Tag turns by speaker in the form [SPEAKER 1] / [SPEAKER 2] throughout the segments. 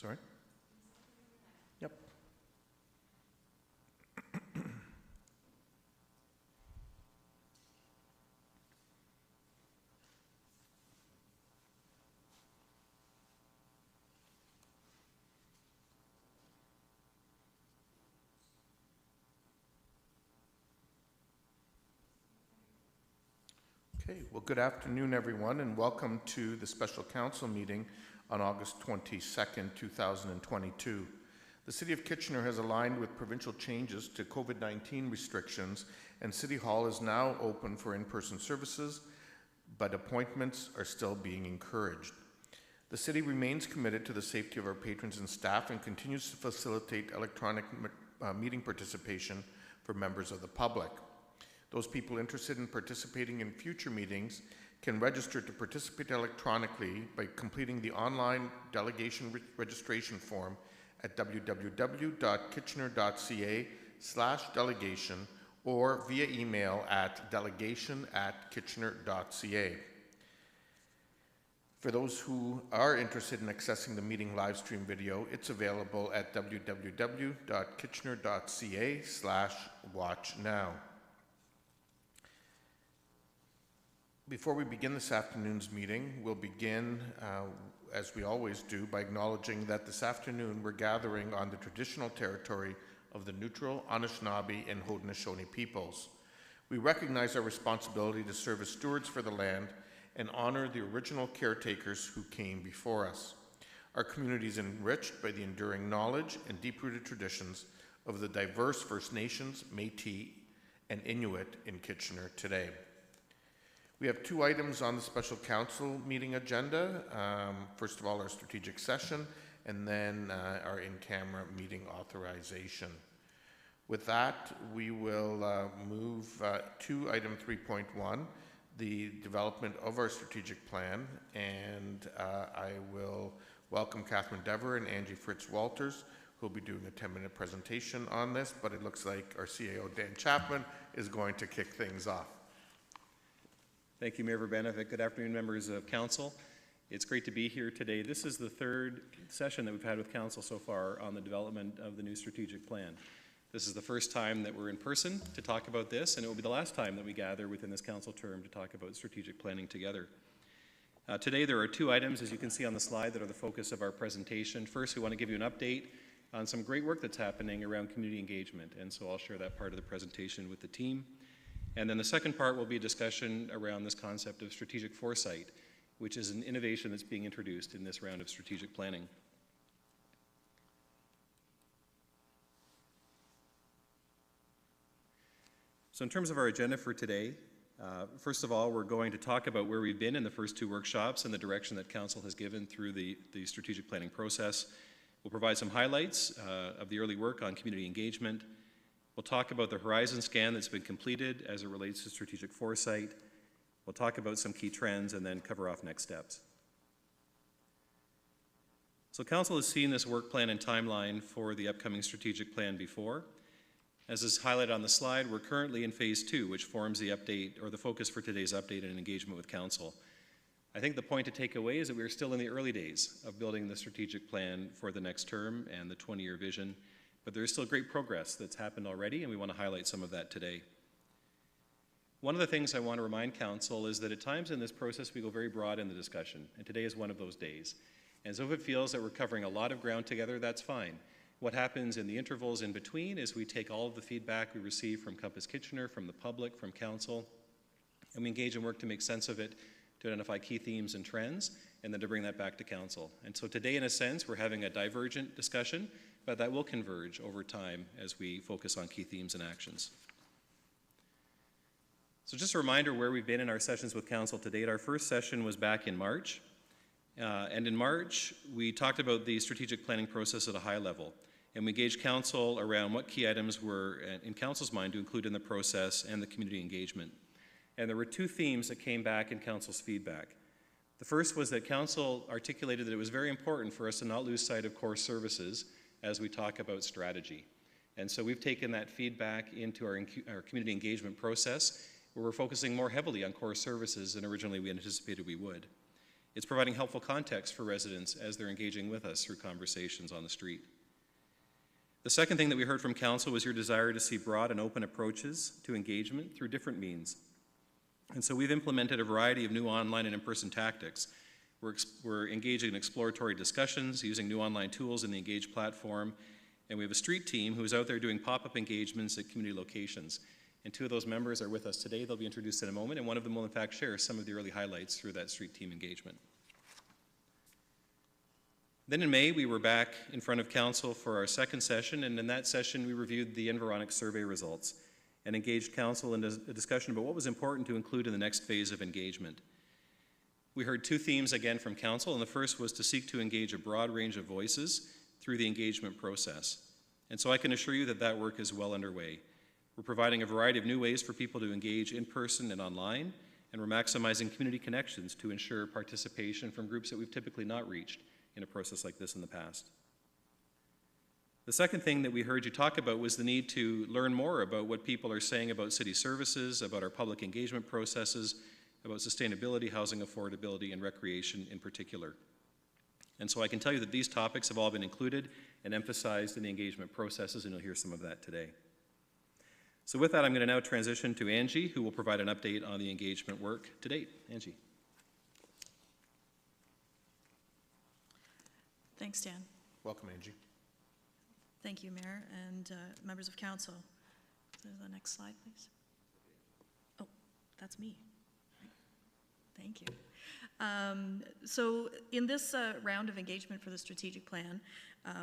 [SPEAKER 1] Sorry? Yep. Okay, well, good afternoon, everyone, and welcome to the special council meeting on August 22nd, 2022. The City of Kitchener has aligned with provincial changes to COVID-19 restrictions, and City Hall is now open for in-person services, but appointments are still being encouraged. The City remains committed to the safety of our patrons and staff and continues to facilitate electronic meeting participation for members of the public. Those people interested in participating in future meetings can register to participate electronically by completing the online delegation registration form at www.kitchener.ca/delegation or via email at delegation@kitchener.ca. For those who are interested in accessing the meeting live stream video, it's available at www.kitchener.ca/watchnow. Before we begin this afternoon's meeting, we'll begin, as we always do, by acknowledging that this afternoon we're gathering on the traditional territory of the Neutral, Anishinaabe, and Haudenosaunee peoples. We recognize our responsibility to serve as stewards for the land and honor the original caretakers who came before us. Our community is enriched by the enduring knowledge and deep-rooted traditions of the diverse First Nations, Métis, and Inuit in Kitchener today. We have two items on the special council meeting agenda. First of all, our strategic session, and then our in-camera meeting authorization. With that, we will move to item 3.1, the development of our strategic plan, and I will welcome Catherine Dever and Angie Fritz-Walters, who will be doing a 10-minute presentation on this, but it looks like our CAO, Dan Chapman, is going to kick things off.
[SPEAKER 2] Thank you, Mayor Verbenevik. Good afternoon, members of Council. It's great to be here today. This is the third session that we've had with Council so far on the development of the new strategic plan. This is the first time that we're in person to talk about this, and it will be the last time that we gather within this Council term to talk about strategic planning together. Today there are two items, as you can see on the slide, that are the focus of our presentation. First, we want to give you an update on some great work that's happening around community engagement, and so I'll share that part of the presentation with the team. And then the second part will be a discussion around this concept of strategic foresight, which is an innovation that's being introduced in this round of strategic planning. So in terms of our agenda for today, first of all, we're going to talk about where we've been in the first two workshops and the direction that Council has given through the strategic planning process. We'll provide some highlights of the early work on community engagement. We'll talk about the horizon scan that's been completed as it relates to strategic foresight. We'll talk about some key trends and then cover off next steps. So Council has seen this work plan and timeline for the upcoming strategic plan before. As is highlighted on the slide, we're currently in phase 2, which forms the update or the focus for today's update and engagement with Council. I think the point to take away is that we're still in the early days of building the strategic plan for the next term and the 20-year vision. But there is still great progress that's happened already, and we want to highlight some of that today. One of the things I want to remind Council is that at times in this process we go very broad in the discussion, and today is one of those days. And so if it feels that we're covering a lot of ground together, that's fine. What happens in the intervals in between is we take all of the feedback we receive from Compass Kitchener, from the public, from Council, and we engage and work to make sense of it, to identify key themes and trends, and then to bring that back to Council. And so today, in a sense, we're having a divergent discussion, but that will converge over time as we focus on key themes and actions. So just a reminder where we've been in our sessions with Council to date. Our first session was back in March. And in March, we talked about the strategic planning process at a high level. And we engaged Council around what key items were in Council's mind to include in the process and the community engagement. And there were two themes that came back in Council's feedback. The first was that Council articulated that it was very important for us to not lose sight of core services as we talk about strategy. And so we've taken that feedback into our community engagement process, where we're focusing more heavily on core services than originally we anticipated we would. It's providing helpful context for residents as they're engaging with us through conversations on the street. The second thing that we heard from Council was your desire to see broad and open approaches to engagement through different means. And so we've implemented a variety of new online and in-person tactics. We're engaging in exploratory discussions using new online tools in the Engage platform, and we have a street team who is out there doing pop-up engagements at community locations. And two of those members are with us today. They'll be introduced in a moment, and one of them will in fact share some of the early highlights through that street team engagement. Then in May, we were back in front of Council for our second session, and in that session we reviewed the Environics survey results and engaged Council in a discussion about what was important to include in the next phase of engagement. We heard two themes again from Council, and the first was to seek to engage a broad range of voices through the engagement process. And so I can assure you that that work is well underway. We're providing a variety of new ways for people to engage in person and online, and we're maximizing community connections to ensure participation from groups that we've typically not reached in a process like this in the past. The second thing that we heard you talk about was the need to learn more about what people are saying about city services, about our public engagement processes, about sustainability, housing affordability, and recreation in particular. And so I can tell you that these topics have all been included and emphasized in the engagement processes, and you'll hear some of that today. So with that, I'm going to now transition to Angie, who will provide an update on the engagement work to date. Angie.
[SPEAKER 3] Thanks, Dan.
[SPEAKER 1] Welcome, Angie.
[SPEAKER 3] Thank you, Mayor and members of Council. The next slide, please. Oh, that's me. Thank you. So in this round of engagement for the strategic plan,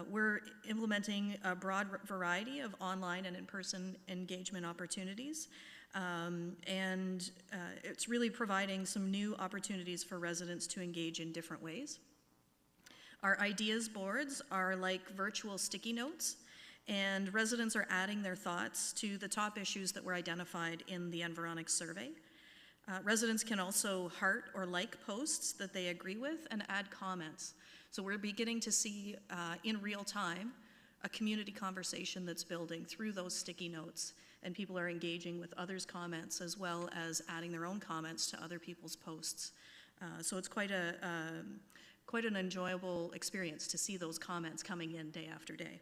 [SPEAKER 3] we're implementing a broad variety of online and in-person engagement opportunities. And it's really providing some new opportunities for residents to engage in different ways. Our ideas boards are like virtual sticky notes, and residents are adding their thoughts to the top issues that were identified in the Environics survey. Residents can also heart or like posts that they agree with and add comments. So we're beginning to see in real time a community conversation that's building through those sticky notes, and people are engaging with others' comments as well as adding their own comments to other people's posts. So it's quite an enjoyable experience to see those comments coming in day after day.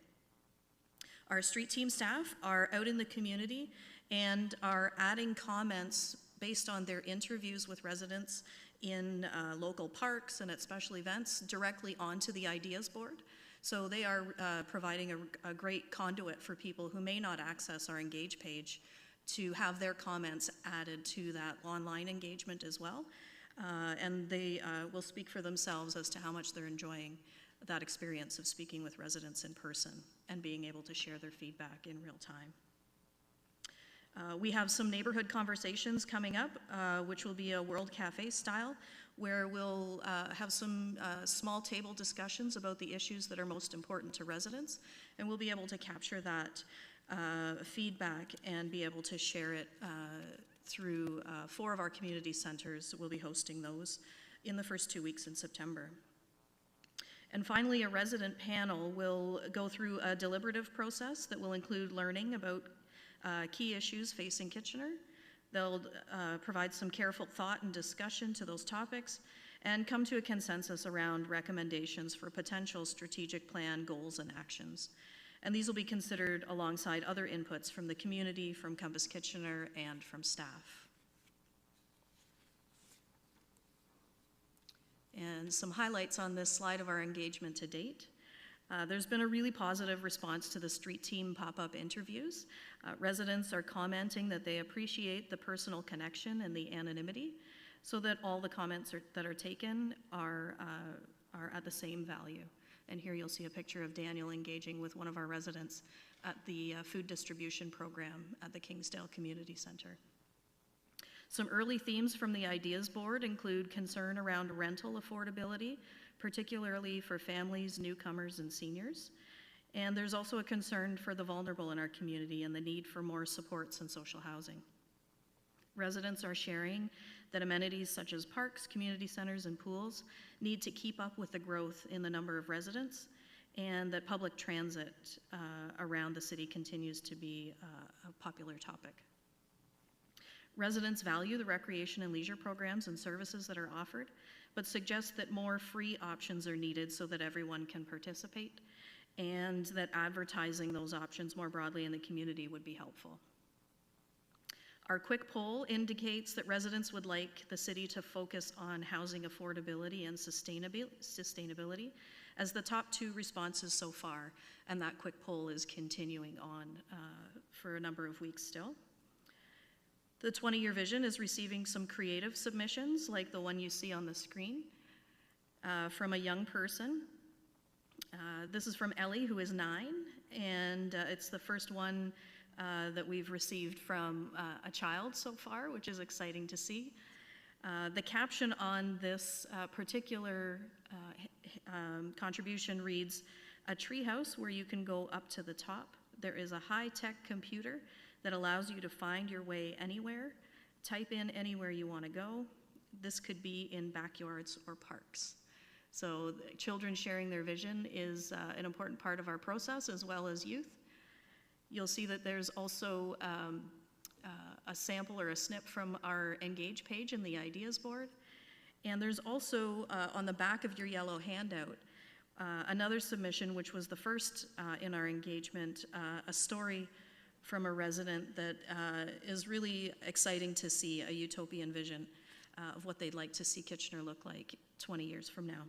[SPEAKER 3] Our street team staff are out in the community and are adding comments based on their interviews with residents in local parks and at special events directly onto the ideas board. So they are providing a great conduit for people who may not access our Engage page to have their comments added to that online engagement as well. And they will speak for themselves as to how much they're enjoying that experience of speaking with residents in person and being able to share their feedback in real time. We have some neighborhood conversations coming up, which will be a World Cafe style, where we'll have some small table discussions about the issues that are most important to residents, and we'll be able to capture that feedback and be able to share it through 4 of our community centers. We'll be hosting those in the first 2 weeks in September. And finally, a resident panel will go through a deliberative process that will include learning about key issues facing Kitchener. They'll provide some careful thought and discussion to those topics and come to a consensus around recommendations for potential strategic plan goals and actions. And these will be considered alongside other inputs from the community, from Compass Kitchener, and from staff. And some highlights on this slide of our engagement to date. There's been a really positive response to the street team pop-up interviews. Residents are commenting that they appreciate the personal connection and the anonymity, so that all the comments that are taken are at the same value. And here you'll see a picture of Daniel engaging with one of our residents at the food distribution program at the Kingsdale Community Center. Some early themes from the Ideas Board include concern around rental affordability, particularly for families, newcomers, and seniors. And there's also a concern for the vulnerable in our community and the need for more supports and social housing. Residents are sharing that amenities such as parks, community centers, and pools need to keep up with the growth in the number of residents, and that public transit around the city continues to be a popular topic. Residents value the recreation and leisure programs and services that are offered, but suggest that more free options are needed so that everyone can participate, and that advertising those options more broadly in the community would be helpful. Our quick poll indicates that residents would like the city to focus on housing affordability and sustainability as the top 2 responses so far, and that quick poll is continuing on for a number of weeks still. The 20-year vision is receiving some creative submissions, like the one you see on the screen, from a young person. This is from Ellie, who is 9, and it's the first one that we've received from a child so far, which is exciting to see. The caption on this particular contribution reads, "A treehouse where you can go up to the top. There is a high-tech computer that allows you to find your way anywhere. Type in anywhere you want to go. This could be in backyards or parks." So children sharing their vision is an important part of our process, as well as youth. You'll see that there's also a sample or a snip from our Engage page in the Ideas Board. And there's also, on the back of your yellow handout, another submission, which was the first in our engagement, a story from a resident that is really exciting to see, a utopian vision of what they'd like to see Kitchener look like 20 years from now.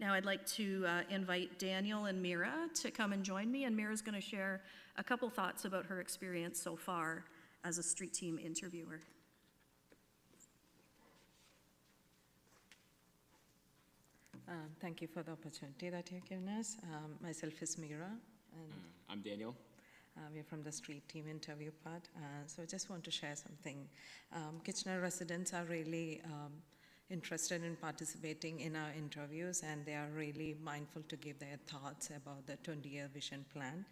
[SPEAKER 3] Now I'd like to invite Daniel and Mira to come and join me, and Mira's going to share a couple thoughts about her experience so far as a street team interviewer.
[SPEAKER 4] Thank you for the opportunity that you've given us. Myself is Mira, and
[SPEAKER 5] I'm Daniel.
[SPEAKER 4] We're from the street team interview part. So I just want to share something. Kitchener residents are really interested in participating in our interviews, and they are really mindful to give their thoughts about the 20-year vision plan.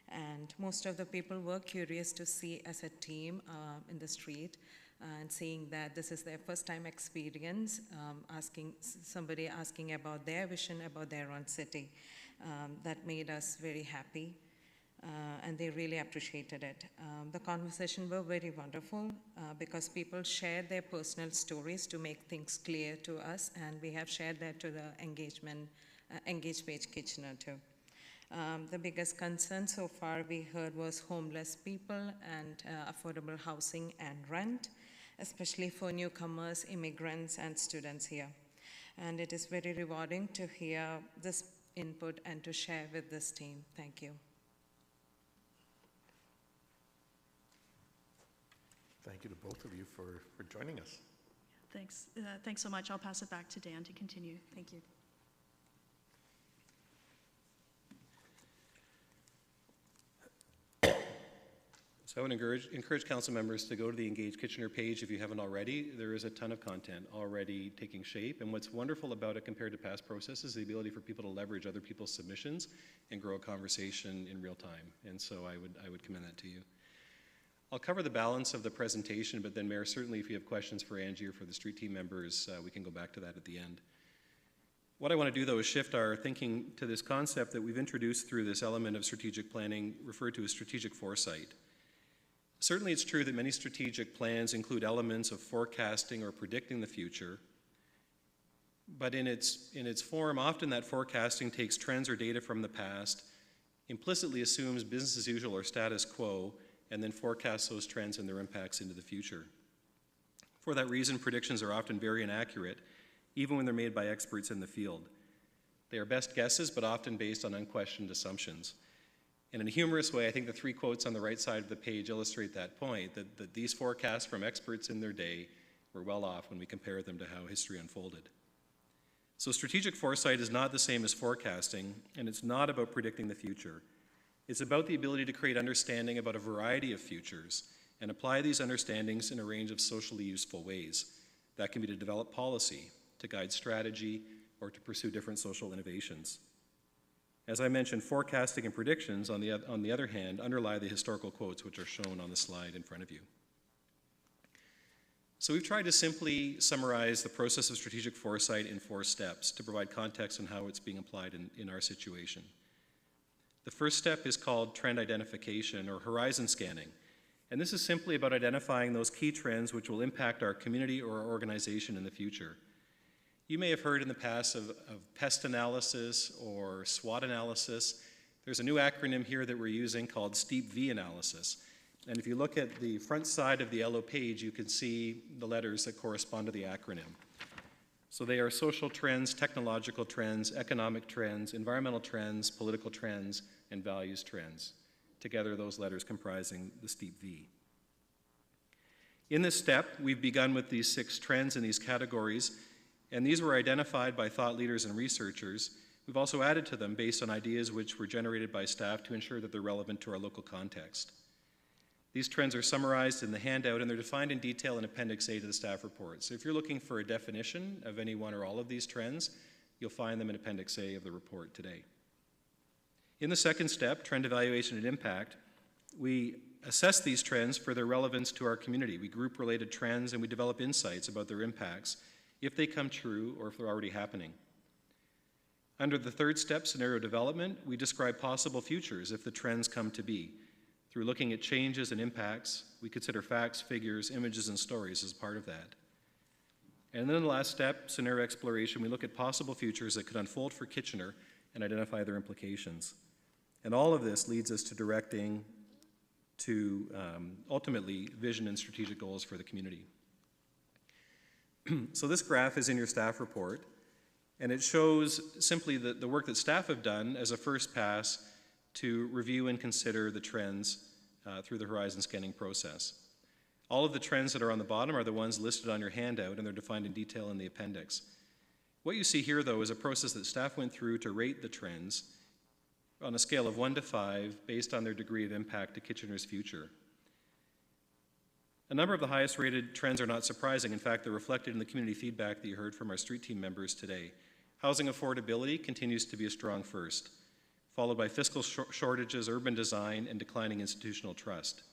[SPEAKER 4] And most of the people were curious to see as a team in the street, and seeing that this is their first time experience, somebody asking about their vision about their own city. That made us very happy. And they really appreciated it. The conversation were very wonderful because people shared their personal stories to make things clear to us, and we have shared that to the Engage page Kitchener too. The biggest concern so far we heard was homeless people and affordable housing and rent, especially for newcomers, immigrants, and students here. And it is very rewarding to hear this input and to share with this team. Thank you.
[SPEAKER 1] Thank you to both of you for joining us.
[SPEAKER 3] Thanks. Thanks so much. I'll pass it back to Dan to continue. Thank you.
[SPEAKER 2] So I would encourage council members to go to the Engage Kitchener page if you haven't already. There is a ton of content already taking shape, and what's wonderful about it compared to past processes is the ability for people to leverage other people's submissions and grow a conversation in real time. And so I would commend that to you. I'll cover the balance of the presentation, but then Mayor, certainly if you have questions for Angie or for the street team members, we can go back to that at the end. What I want to do though is shift our thinking to this concept that we've introduced through this element of strategic planning referred to as strategic foresight. Certainly it's true that many strategic plans include elements of forecasting or predicting the future, but in its form, often that forecasting takes trends or data from the past, implicitly assumes business as usual or status quo, and then forecasts those trends and their impacts into the future. For that reason, predictions are often very inaccurate, even when they're made by experts in the field. They are best guesses, but often based on unquestioned assumptions. And in a humorous way, I think the 3 quotes on the right side of the page illustrate that point, that these forecasts from experts in their day were well off when we compare them to how history unfolded. So strategic foresight is not the same as forecasting, and it's not about predicting the future. It's about the ability to create understanding about a variety of futures and apply these understandings in a range of socially useful ways. That can be to develop policy, to guide strategy, or to pursue different social innovations. As I mentioned, forecasting and predictions, on the other hand, underlie the historical quotes which are shown on the slide in front of you. So we've tried to simply summarize the process of strategic foresight in 4 steps to provide context on how it's being applied in our situation. The first step is called trend identification or horizon scanning, And this is simply about identifying those key trends which will impact our community or our organization in the future. You may have heard in the past of pest analysis or SWOT analysis. There's a new acronym here that we're using called STEEP V analysis. And if you look at the front side of the yellow page, you can see the letters that correspond to the acronym. So they are social trends, technological trends, economic trends, environmental trends, political trends, and values trends. Together, those letters comprising the STEEP V. In this step, we've begun with these 6 trends in these categories, and these were identified by thought leaders and researchers. We've also added to them based on ideas which were generated by staff to ensure that they're relevant to our local context. These trends are summarized in the handout, and they're defined in detail in Appendix A to the staff report. So if you're looking for a definition of any one or all of these trends, you'll find them in Appendix A of the report today. In the second step, trend evaluation and impact, we assess these trends for their relevance to our community. We group related trends and we develop insights about their impacts, if they come true or if they're already happening. Under the third step, scenario development, we describe possible futures if the trends come to be. Through looking at changes and impacts, we consider facts, figures, images, and stories as part of that. And then the last step, scenario exploration, we look at possible futures that could unfold for Kitchener and identify their implications. And all of this leads us to directing to ultimately vision and strategic goals for the community. So this graph is in your staff report, and it shows simply the work that staff have done as a first pass to review and consider the trends through the horizon scanning process. All of the trends that are on the bottom are the ones listed on your handout, and they're defined in detail in the appendix. What you see here, though, is a process that staff went through to rate the trends on a scale of 1 to 5 based on their degree of impact to Kitchener's future. A number of the highest rated trends are not surprising. In fact, they're reflected in the community feedback that you heard from our street team members today. Housing affordability continues to be a strong first, followed by fiscal shortages, urban design, and declining institutional trust.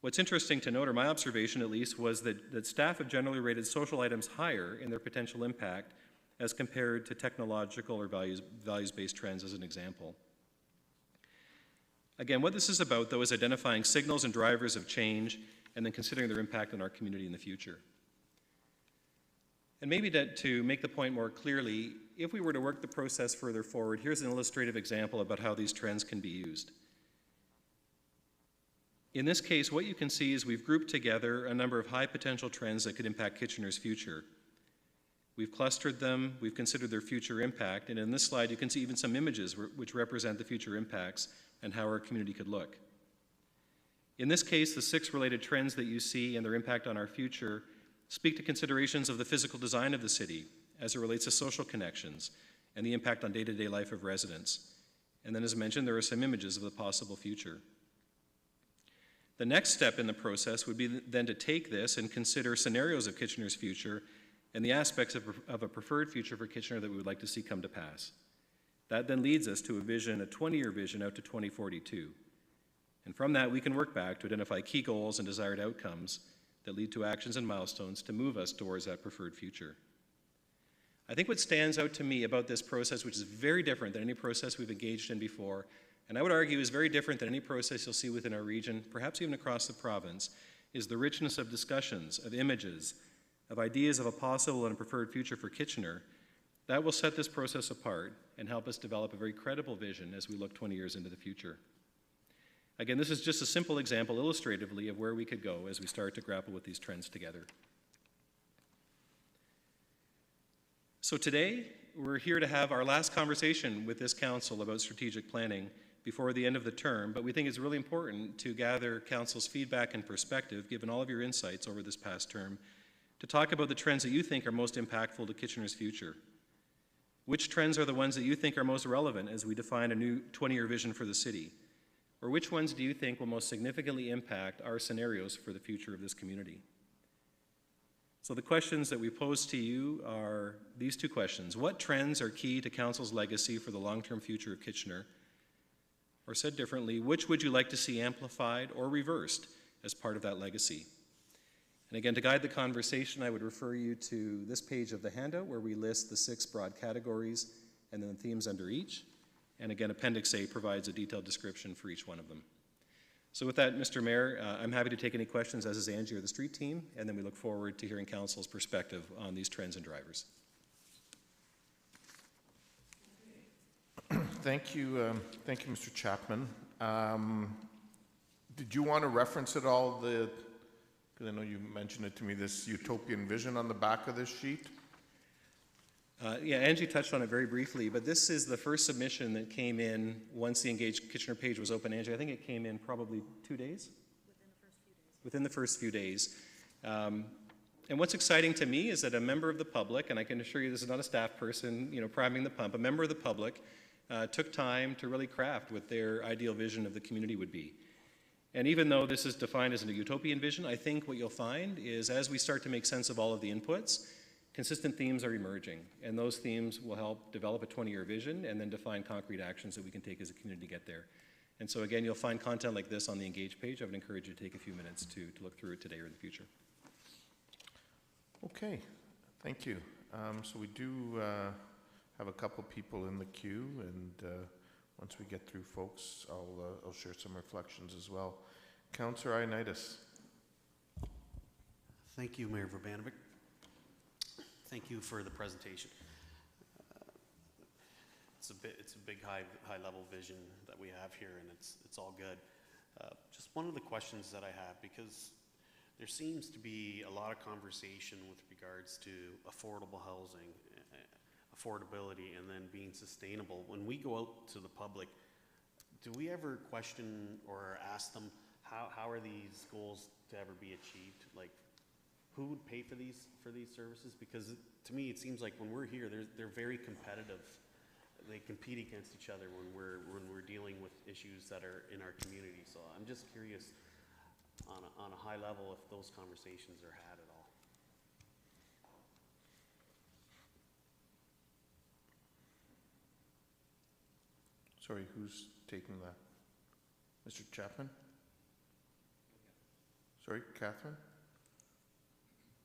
[SPEAKER 2] What's interesting to note, or my observation at least, was that staff have generally rated social items higher in their potential impact as compared to technological or values-based trends as an example. Again, what this is about, though, is identifying signals and drivers of change and then considering their impact on our community in the future. And maybe to make the point more clearly, if we were to work the process further forward, here's an illustrative example about how these trends can be used. In this case, what you can see is we've grouped together a number of high potential trends that could impact Kitchener's future. We've clustered them, we've considered their future impact, and in this slide you can see even some images which represent the future impacts and how our community could look. In this case, the 6 related trends that you see and their impact on our future speak to considerations of the physical design of the city as it relates to social connections and the impact on day-to-day life of residents. And then, as mentioned, there are some images of the possible future. The next step in the process would be then to take this and consider scenarios of Kitchener's future and the aspects of a preferred future for Kitchener that we would like to see come to pass. That then leads us to a 20-year vision out to 2042. And from that, we can work back to identify key goals and desired outcomes that lead to actions and milestones to move us towards that preferred future. I think what stands out to me about this process, which is very different than any process we've engaged in before, and I would argue is very different than any process you'll see within our region, perhaps even across the province, is the richness of discussions, of images, of ideas of a possible and preferred future for Kitchener. That will set this process apart and help us develop a very credible vision as we look 20 years into the future. Again, this is just a simple example illustratively of where we could go as we start to grapple with these trends together. So today, we're here to have our last conversation with this council about strategic planning before the end of the term, but we think it's really important to gather council's feedback and perspective, given all of your insights over this past term, to talk about the trends that you think are most impactful to Kitchener's future. Which trends are the ones that you think are most relevant as we define a new 20-year vision for the city? Or which ones do you think will most significantly impact our scenarios for the future of this community? So the questions that we pose to you are these 2 questions. What trends are key to Council's legacy for the long-term future of Kitchener? Or said differently, which would you like to see amplified or reversed as part of that legacy? And again, to guide the conversation, I would refer you to this page of the handout where we list the 6 broad categories and then themes under each. And again, Appendix A provides a detailed description for each one of them. So with that, Mr. Mayor, I'm happy to take any questions, as is Angie or the street team, and then we look forward to hearing council's perspective on these trends and drivers.
[SPEAKER 1] Thank you, Mr. Chapman. Did you want to reference at all because I know you mentioned it to me, this utopian vision on the back of this sheet?
[SPEAKER 2] Yeah, Angie touched on it very briefly, but this is the first submission that came in once the Engage Kitchener page was open. Angie, I think it came in probably 2 days? Within the first few days. And what's exciting to me is that a member of the public, and I can assure you this is not a staff person, priming the pump, a member of the public took time to really craft what their ideal vision of the community would be. And even though this is defined as a utopian vision, I think what you'll find is as we start to make sense of all of the inputs, consistent themes are emerging, and those themes will help develop a 20-year vision and then define concrete actions that we can take as a community to get there. And so again, you'll find content like this on the Engage page. I would encourage you to take a few minutes to look through it today or in the future.
[SPEAKER 1] Okay, thank you. So we do have a couple people in the queue, and once we get through folks, I'll share some reflections as well. Councillor Ioannidis.
[SPEAKER 5] Thank you, Mayor Urbanovic. Thank you for the presentation. It's a big high level vision that we have here, and it's all good. Just one of the questions that I have, because there seems to be a lot of conversation with regards to affordable housing, affordability, and then being sustainable. When we go out to the public, do we ever question or ask them how are these goals to ever be achieved? Like, who would pay for these services? Because to me, it seems like when we're here, they're very competitive. They compete against each other when we're dealing with issues that are in our community. So I'm just curious, on a high level, if those conversations are had at all.
[SPEAKER 1] Sorry, who's taking that? Mr. Chapman? Sorry, Catherine?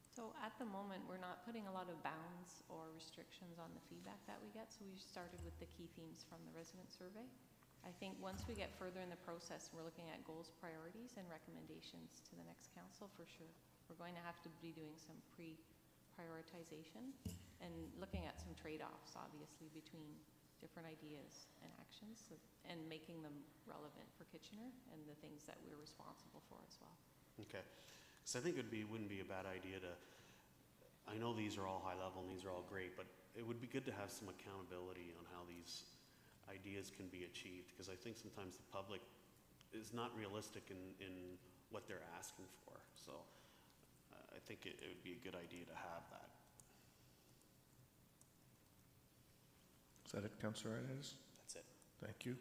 [SPEAKER 6] So at the moment, we're not putting a lot of bounds or restrictions on the feedback that we get. So we started with the key themes from the resident survey. I think once we get further in the process, we're looking at goals, priorities, and recommendations to the next council for sure. We're going to have to be doing some prioritization and looking at some trade-offs, obviously, between different ideas and actions, and making them relevant for Kitchener and the things that we're responsible for as well.
[SPEAKER 5] Okay. So I think it wouldn't be a bad idea to, I know these are all high level and these are all great, but it would be good to have some accountability on how these ideas can be achieved, because I think sometimes the public is not realistic in what they're asking for. So I think it would be a good idea to have that.
[SPEAKER 1] Is that it, Councillor Ioannidis?
[SPEAKER 5] That's it.
[SPEAKER 1] Thank you.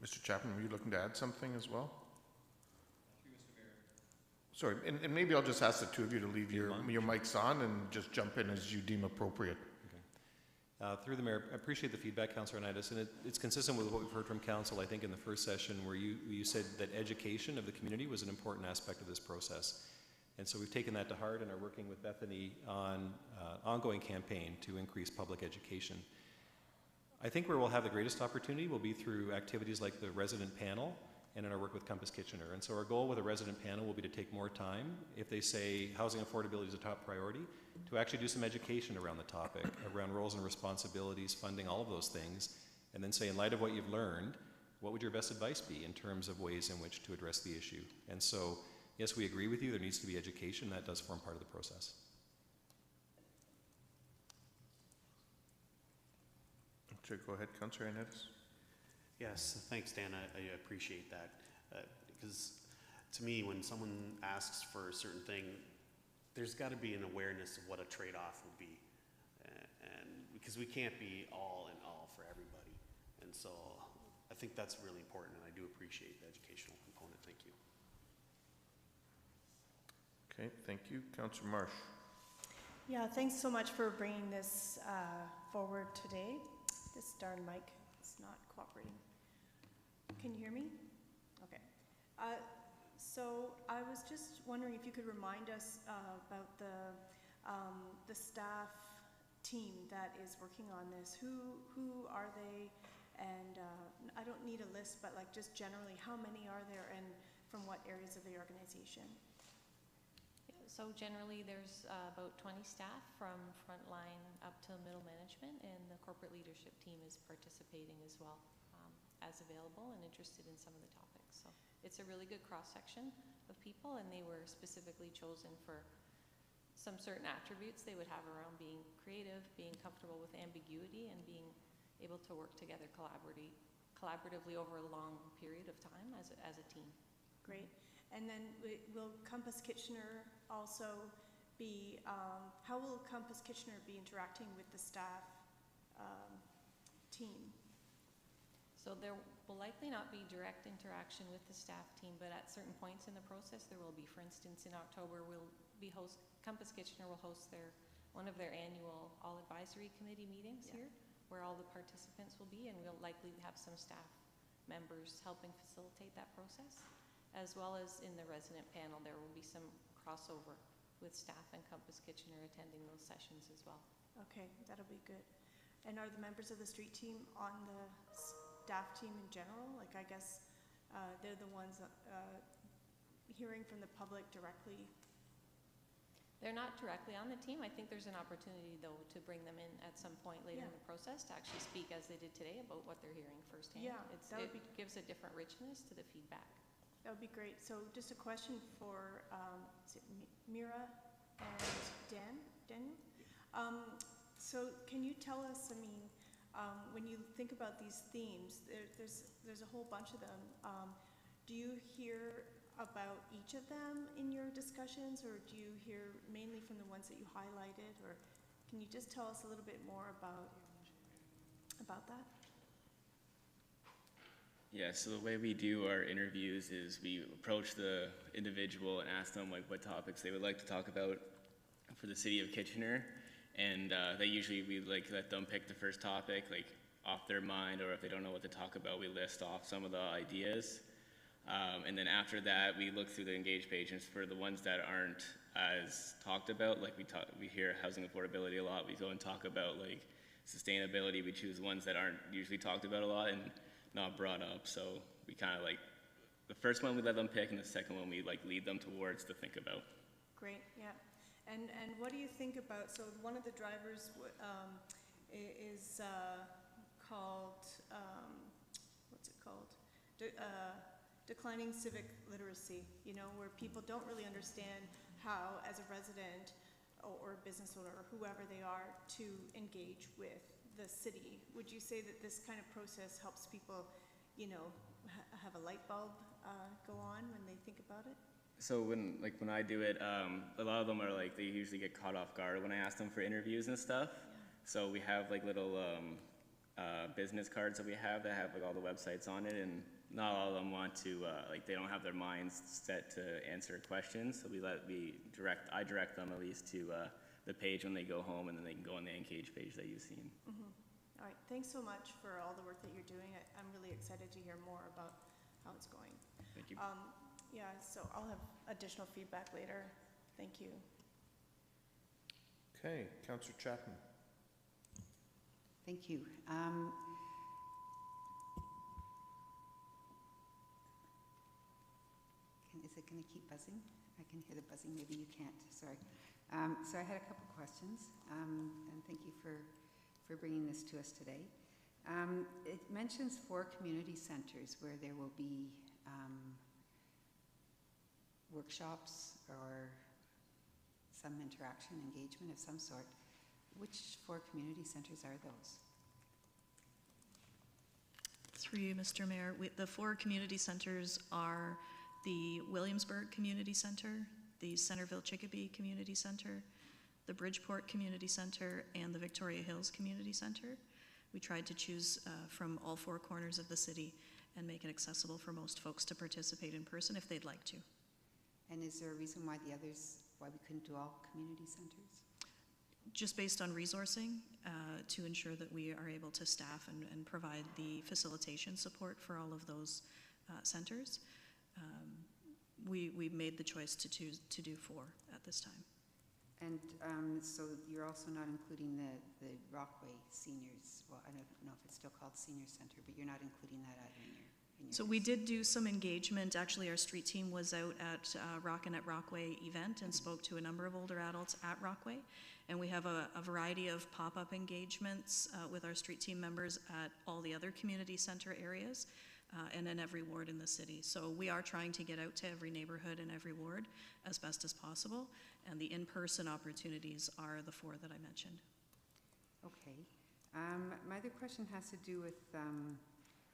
[SPEAKER 1] Mr. Chapman, were you looking to add something as well? Sorry, and maybe I'll just ask the two of you to leave your mics on and just jump in as you deem appropriate.
[SPEAKER 2] Okay. Through the Mayor, I appreciate the feedback, Councillor Ioannidis, and it's consistent with what we've heard from Council, I think, in the first session, where you said that education of the community was an important aspect of this process. And so we've taken that to heart and are working with Bethany on ongoing campaign to increase public education. I think where we'll have the greatest opportunity will be through activities like the resident panel and in our work with Compass Kitchener. And so our goal with a resident panel will be to take more time, if they say housing affordability is a top priority, to actually do some education around the topic, around roles and responsibilities, funding, all of those things, and then say, in light of what you've learned, what would your best advice be in terms of ways in which to address the issue? And so, yes, we agree with you, there needs to be education, that does form part of the process.
[SPEAKER 1] Sure, go ahead, Councillor Ioannidis.
[SPEAKER 5] Yes, thanks, Dan. I appreciate that. Because to me, when someone asks for a certain thing, there's got to be an awareness of what a trade-off would be. And because we can't be all in all for everybody. And so I think that's really important, and I do appreciate the educational component. Thank you.
[SPEAKER 1] Okay, thank you. Councillor Marsh.
[SPEAKER 7] Yeah, thanks so much for bringing this forward today. This darn mic is not cooperating. Can you hear me? Okay. So I was just wondering if you could remind us about the staff team that is working on this. Who are they, And I don't need a list, but like just generally, how many are there and from what areas of the organization?
[SPEAKER 6] So generally, there's about 20 staff from frontline up to middle management, and the corporate leadership team is participating as well, as available and interested in some of the topics. So it's a really good cross-section of people, and they were specifically chosen for some certain attributes they would have around being creative, being comfortable with ambiguity, and being able to work together collaboratively over a long period of time as a team.
[SPEAKER 7] Great. And then will Compass Kitchener also be, how will Compass Kitchener be interacting with the staff team?
[SPEAKER 6] So there will likely not be direct interaction with the staff team, but at certain points in the process there will be. For instance, in October, Compass Kitchener will host one of their annual All Advisory Committee meetings here, where all the participants will be, and we'll likely have some staff members helping facilitate that process. As well as in the resident panel, there will be some crossover with staff and Compass Kitchener attending those sessions as well.
[SPEAKER 7] Okay, that'll be good. And are the members of the street team on the staff team in general? Like, I guess they're the ones hearing from the public directly.
[SPEAKER 6] They're not directly on the team. I think there's an opportunity, though, to bring them in at some point later in the process to actually speak, as they did today, about what they're hearing firsthand.
[SPEAKER 7] Yeah,
[SPEAKER 6] it gives a different richness to the feedback.
[SPEAKER 7] That would be great. So just a question for is it Mira and Daniel? So can you tell us, I mean, when you think about these themes, there's a whole bunch of them. Do you hear about each of them in your discussions, or do you hear mainly from the ones that you highlighted? Or can you just tell us a little bit more about that?
[SPEAKER 8] Yeah, so the way we do our interviews is we approach the individual and ask them like what topics they would like to talk about for the city of Kitchener, and we let them pick the first topic like off their mind, or if they don't know what to talk about, we list off some of the ideas, and then after that we look through the engage page, and for the ones that aren't as talked about, like we hear housing affordability a lot, we go and talk about like sustainability. We choose ones that aren't usually talked about a lot and not brought up, so we kind of like the first one we let them pick, and the second one we like lead them towards to think about.
[SPEAKER 7] Great, yeah. And what do you think about, so one of the drivers is called, what's it called? Declining civic literacy, you know, where people don't really understand how, as a resident or a business owner or whoever they are, to engage with the city. Would you say that this kind of process helps people, you know, have a light bulb go on when they think about it?
[SPEAKER 8] So when I do it, a lot of them are like, they usually get caught off guard when I ask them for interviews and stuff. Yeah. So we have like little business cards that we have that have like all the websites on it, and not all of them want to, they don't have their minds set to answer questions. So I direct them at least to the page when they go home, and then they can go on the Engage page that you've seen.
[SPEAKER 7] Mm-hmm. All right, thanks so much for all the work that you're doing. I'm really excited to hear more about how it's going.
[SPEAKER 8] Thank you.
[SPEAKER 7] Yeah, so I'll have additional feedback later. Thank you.
[SPEAKER 1] Okay, Councillor Chapman.
[SPEAKER 9] Thank you. Is it going to keep buzzing? I can hear the buzzing. Maybe you can't. Sorry. So I had a couple questions, and thank you for bringing this to us today. It mentions 4 community centers where there will be workshops or some interaction, engagement of some sort. Which 4 community centers are those?
[SPEAKER 3] Through you, Mr. Mayor, the 4 community centers are the Williamsburg Community Center, the Centerville Chicopee Community Center, the Bridgeport Community Center, and the Victoria Hills Community Center. We tried to choose from all 4 corners of the city and make it accessible for most folks to participate in person if they'd like to.
[SPEAKER 9] And is there a reason why why we couldn't do all community centers?
[SPEAKER 3] Just based on resourcing, to ensure that we are able to staff and provide the facilitation support for all of those centers. We made the choice to do 4 at this time.
[SPEAKER 9] And so you're also not including the Rockway Seniors, well, I don't know if it's still called Senior Center, but you're not including that either in your
[SPEAKER 3] So we did do some engagement. Actually, our street team was out at Rockin' at Rockway event and spoke to a number of older adults at Rockway. And we have a variety of pop-up engagements with our street team members at all the other community center areas and in every ward in the city. So we are trying to get out to every neighborhood and every ward as best as possible. And the in-person opportunities are the 4 that I mentioned.
[SPEAKER 9] Okay. My other question has to do with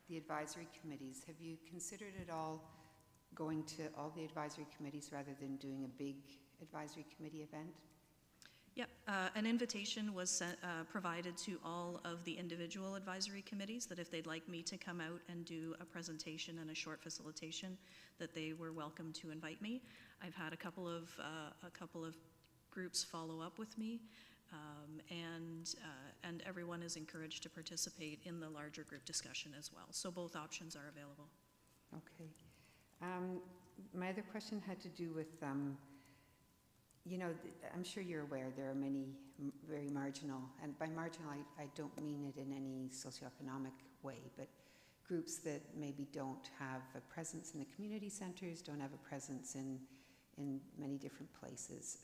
[SPEAKER 9] the advisory committees. Have you considered at all going to all the advisory committees rather than doing a big advisory committee event?
[SPEAKER 3] Yep, an invitation was sent, provided to all of the individual advisory committees that if they'd like me to come out and do a presentation and a short facilitation, that they were welcome to invite me. I've had a couple of groups follow up with me, and everyone is encouraged to participate in the larger group discussion as well. So both options are available.
[SPEAKER 9] Okay. My other question had to do with, you know, I'm sure you're aware there are many very marginal, and by marginal I don't mean it in any socioeconomic way, but groups that maybe don't have a presence in the community centers, don't have a presence in many different places.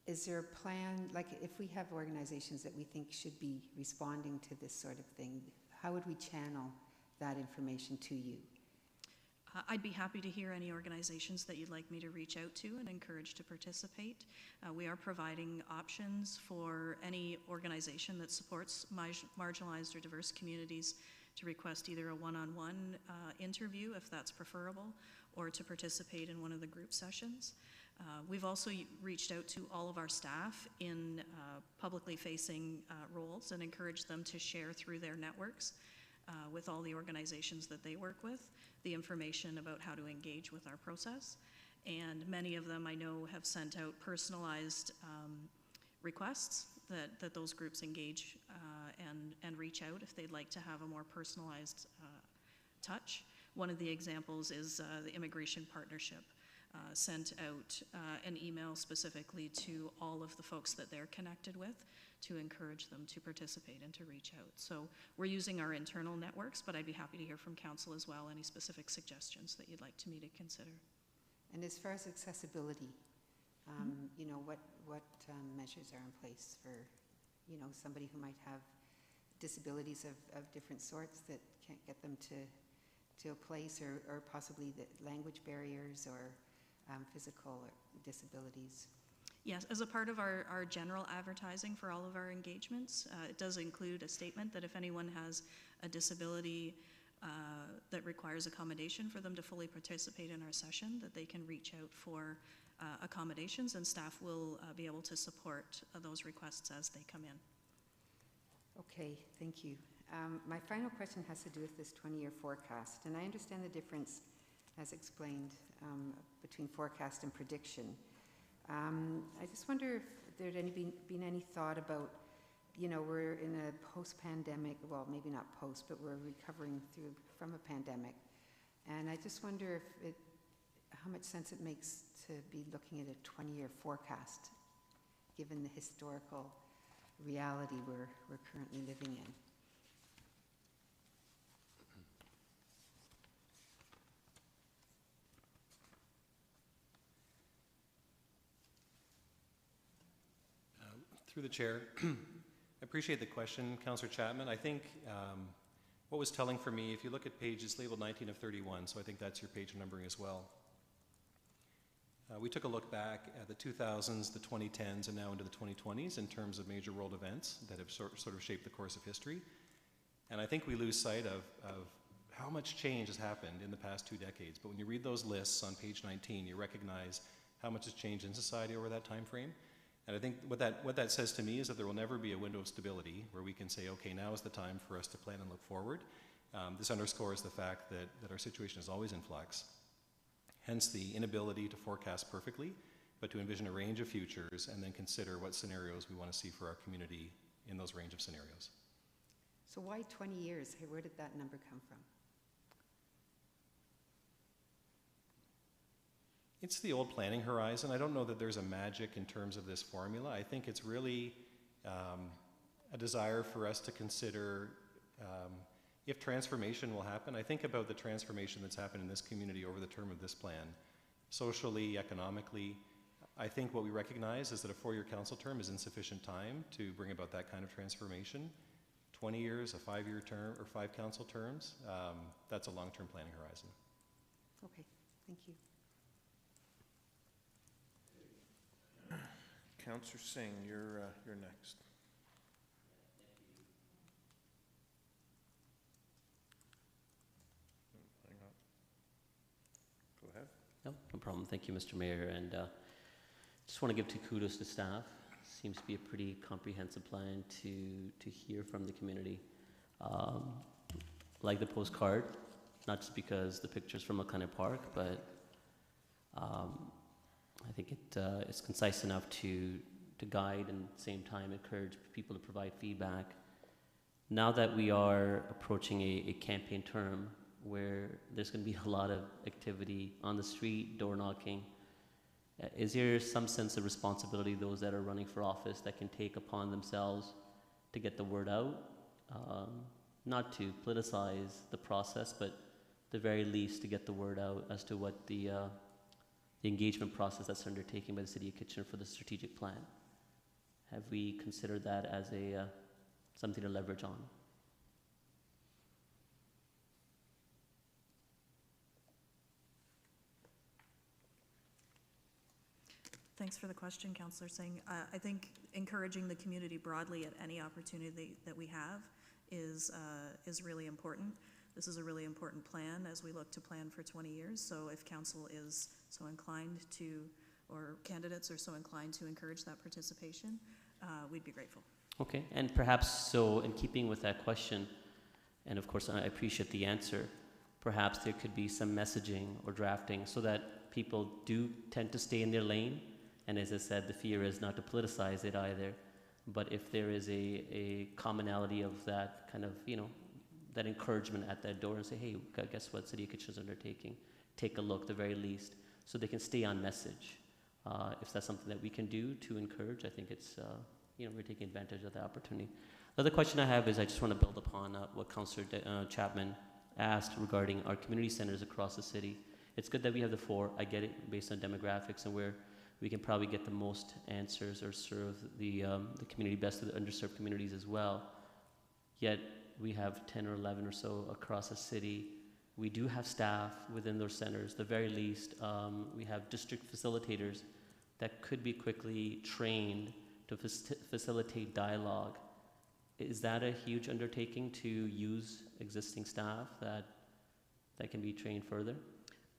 [SPEAKER 9] Is there a plan, like if we have organizations that we think should be responding to this sort of thing, how would we channel that information to you?
[SPEAKER 3] I'd be happy to hear any organizations that you'd like me to reach out to and encourage to participate. We are providing options for any organization that supports marginalized or diverse communities to request either a one-on-one interview, if that's preferable, or to participate in one of the group sessions. We've also reached out to all of our staff in publicly facing roles and encouraged them to share through their networks with all the organizations that they work with the information about how to engage with our process. And many of them I know have sent out personalized requests that those groups engage and reach out if they'd like to have a more personalized touch. One of the examples is the Immigration Partnership. Sent out an email specifically to all of the folks that they're connected with to encourage them to participate and to reach out. So we're using our internal networks, but I'd be happy to hear from council as well, any specific suggestions that you'd like me to consider.
[SPEAKER 9] And as far as accessibility, you know, what measures are in place for, you know, somebody who might have disabilities of different sorts that can't get them to a place, or possibly the language barriers or physical disabilities?
[SPEAKER 3] Yes, as a part of our general advertising for all of our engagements, it does include a statement that if anyone has a disability that requires accommodation for them to fully participate in our session, that they can reach out for accommodations, and staff will be able to support those requests as they come in.
[SPEAKER 9] Okay, thank you. My final question has to do with this 20-year forecast, and I understand the difference, as explained, between forecast and prediction. I just wonder if there'd been any thought about, you know, we're in a post-pandemic, well, maybe not post, but we're recovering from a pandemic. And I just wonder if how much sense it makes to be looking at a 20-year forecast, given the historical reality we're currently living in.
[SPEAKER 2] Through the chair, I appreciate the question, Councillor Chapman. I think what was telling for me, if you look at pages labeled 19 of 31, so I think that's your page numbering as well. We took a look back at the 2000s, the 2010s, and now into the 2020s in terms of major world events that have sort of shaped the course of history. And I think we lose sight of how much change has happened in the past 2 decades. But when you read those lists on page 19, you recognize how much has changed in society over that time frame. And I think what that says to me is that there will never be a window of stability where we can say, okay, now is the time for us to plan and look forward. This underscores the fact that our situation is always in flux. Hence the inability to forecast perfectly, but to envision a range of futures and then consider what scenarios we want to see for our community in those range of scenarios.
[SPEAKER 9] So why 20 years? Hey, where did that number come from?
[SPEAKER 2] It's the old planning horizon. I don't know that there's a magic in terms of this formula. I think it's really a desire for us to consider if transformation will happen. I think about the transformation that's happened in this community over the term of this plan, socially, economically. I think what we recognize is that a 4-year council term is insufficient time to bring about that kind of transformation. 20 years, a 5-year term, or 5 council terms, that's a long-term planning horizon.
[SPEAKER 9] Okay, thank you.
[SPEAKER 1] Councillor Singh, you're next. Hang on. Go ahead.
[SPEAKER 10] No problem. Thank you, Mr. Mayor. And just want to give kudos to staff. Seems to be a pretty comprehensive plan to hear from the community. Like the postcard, not just because the picture's from McLennan Park, but I think it's concise enough to guide and at the same time encourage people to provide feedback. Now that we are approaching a campaign term where there's going to be a lot of activity on the street, door knocking, is there some sense of responsibility those that are running for office that can take upon themselves to get the word out? Not to politicize the process, but at the very least to get the word out as to what the engagement process that's undertaken by the City of Kitchener for the strategic plan. Have we considered that as something to leverage on?
[SPEAKER 3] Thanks for the question, Councillor Singh. I think encouraging the community broadly at any opportunity that we have is really important. This is a really important plan as we look to plan for 20 years. So if council is so inclined to, or candidates are so inclined to encourage that participation, we'd be grateful.
[SPEAKER 10] Okay, and perhaps so in keeping with that question, and of course I appreciate the answer, perhaps there could be some messaging or drafting so that people do tend to stay in their lane. And as I said, the fear is not to politicize it either. But if there is a commonality of that kind of, that encouragement at that door and say, hey, guess what City of Kitchener is undertaking? Take a look, at the very least, so they can stay on message. If that's something that we can do to encourage, I think it's, we're taking advantage of the opportunity. The other question I have is I just want to build upon what Councillor Chapman asked regarding our community centers across the city. It's good that we have the 4. I get it based on demographics and where we can probably get the most answers or serve the community best of the underserved communities as well. Yet we have 10 or 11 or so across the city. We do have staff within those centers. At the very least, we have district facilitators that could be quickly trained to facilitate dialogue. Is that a huge undertaking to use existing staff that can be trained further?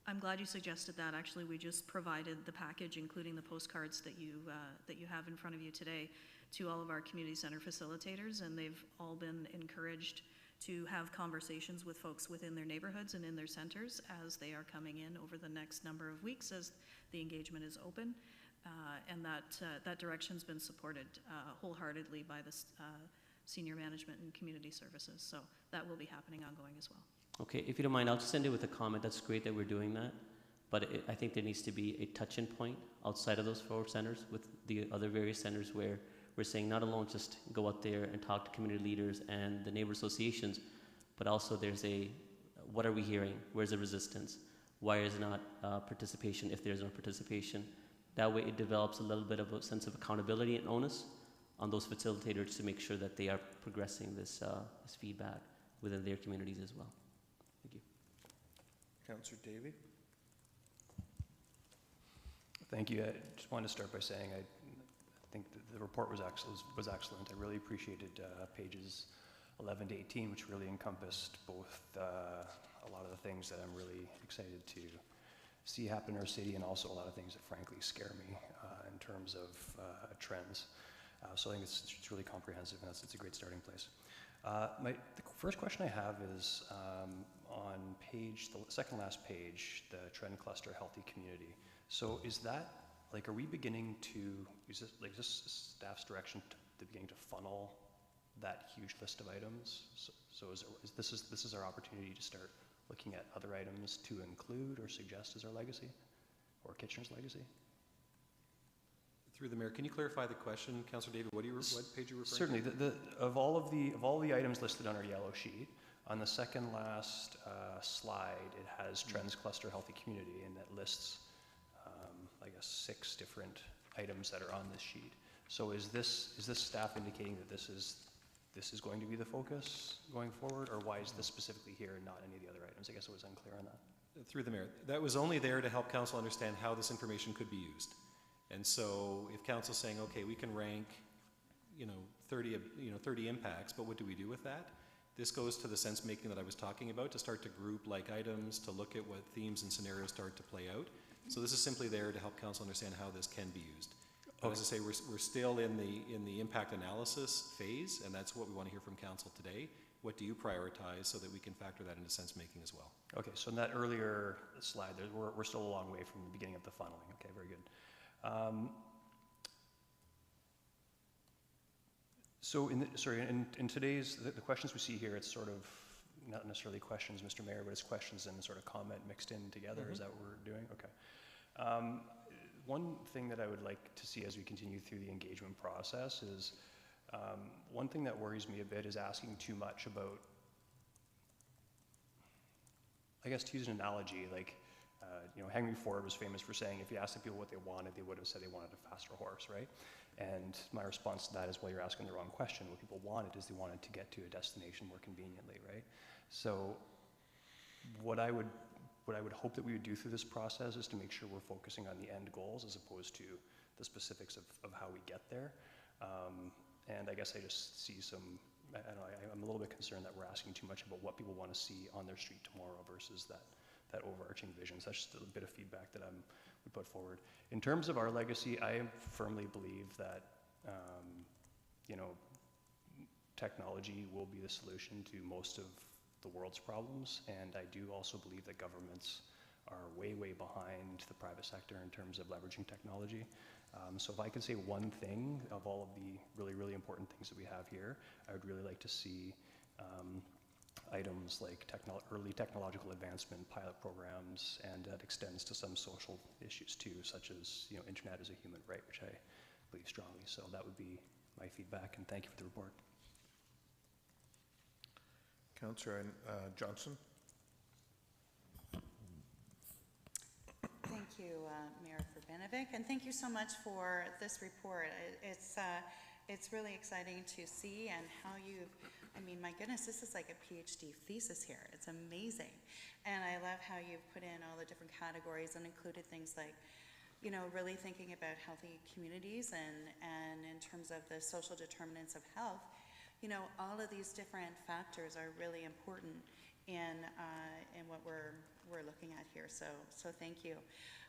[SPEAKER 3] I'm glad you suggested that. Actually, we just provided the package, including the postcards that you have in front of you today, to all of our community center facilitators, and they've all been encouraged to have conversations with folks within their neighborhoods and in their centers as they are coming in over the next number of weeks as the engagement is open, and that direction's been supported wholeheartedly by the senior management and community services. So that will be happening ongoing as well.
[SPEAKER 10] Okay, if you don't mind, I'll just end it with a comment. That's great that we're doing that, but I think there needs to be a touch-in point outside of those 4 centers with the other various centers where we're saying not alone just go out there and talk to community leaders and the neighbor associations, but also there's what are we hearing? Where's the resistance? Why is not participation if there's no participation? That way it develops a little bit of a sense of accountability and onus on those facilitators to make sure that they are progressing this feedback within their communities as well. Thank you.
[SPEAKER 1] Councillor Davey.
[SPEAKER 11] Thank you. I just wanted to start by saying I think the report was excellent. I really appreciated pages 11 to 18, which really encompassed both a lot of the things that I'm really excited to see happen in our city and also a lot of things that frankly scare me in terms of trends. So I think it's really comprehensive and it's a great starting place. The first question I have is on the second last page, the trend cluster healthy community. So is that, are we beginning to, is this staff's direction to beginning to funnel that huge list of items? So this is our opportunity to start looking at other items to include or suggest as our legacy? or Kitchener's legacy.
[SPEAKER 2] Through the mayor, can you clarify the question, Councillor David? What page are you referring
[SPEAKER 11] Certainly.
[SPEAKER 2] to?
[SPEAKER 11] Of all the items listed on our yellow sheet, on the second last slide, it has Trends Cluster Healthy Community, and that lists, I guess, 6 different items that are on this sheet. So is this staff indicating that this is going to be the focus going forward, or why is this specifically here and not any of the other items? I guess it was unclear on that.
[SPEAKER 2] Through the mayor, that was only there to help council understand how this information could be used. And so if council's saying, okay, we can rank, 30 impacts, but what do we do with that? This goes to the sense making that I was talking about, to start to group like items, to look at what themes and scenarios start to play out. So this is simply there to help council understand how this can be used. But as I say, we're still in the impact analysis phase, and that's what we want to hear from council today. What do you prioritize so that we can factor that into sense making as well?
[SPEAKER 11] Okay, so in that earlier slide, we're still a long way from the beginning of the funneling. Okay, very good. So in today's, the questions we see here, it's sort of not necessarily questions, Mr. Mayor, but it's questions and sort of comment mixed in together. Mm-hmm. Is that what we're doing? Okay. One thing that I would like to see as we continue through the engagement process is, one thing that worries me a bit is asking too much about, I guess to use an analogy, like, Henry Ford was famous for saying if you asked the people what they wanted, they would have said they wanted a faster horse, right? And my response to that is, well, you're asking the wrong question. What people wanted is they wanted to get to a destination more conveniently, right? So what I would hope that we would do through this process is to make sure we're focusing on the end goals as opposed to the specifics of how we get there. And I guess I just see I'm a little bit concerned that we're asking too much about what people want to see on their street tomorrow versus that overarching vision. So that's just a bit of feedback that we put forward. In terms of our legacy, I firmly believe that, technology will be the solution to most of the world's problems, and I do also believe that governments are way, way behind the private sector in terms of leveraging technology. So if I can say one thing of all of the really, really important things that we have here, I would really like to see items like early technological advancement, pilot programs, and that extends to some social issues too, such as internet as a human right, which I believe strongly. So that would be my feedback, and thank you for the report.
[SPEAKER 1] Councillor Johnson.
[SPEAKER 12] Thank you, Mayor Urbanovic, and thank you so much for this report. It's really exciting to see, and how my goodness, this is like a PhD thesis here. It's amazing. And I love how you've put in all the different categories and included things like, really thinking about healthy communities and in terms of the social determinants of health. All of these different factors are really important in what we're looking at here. So thank you.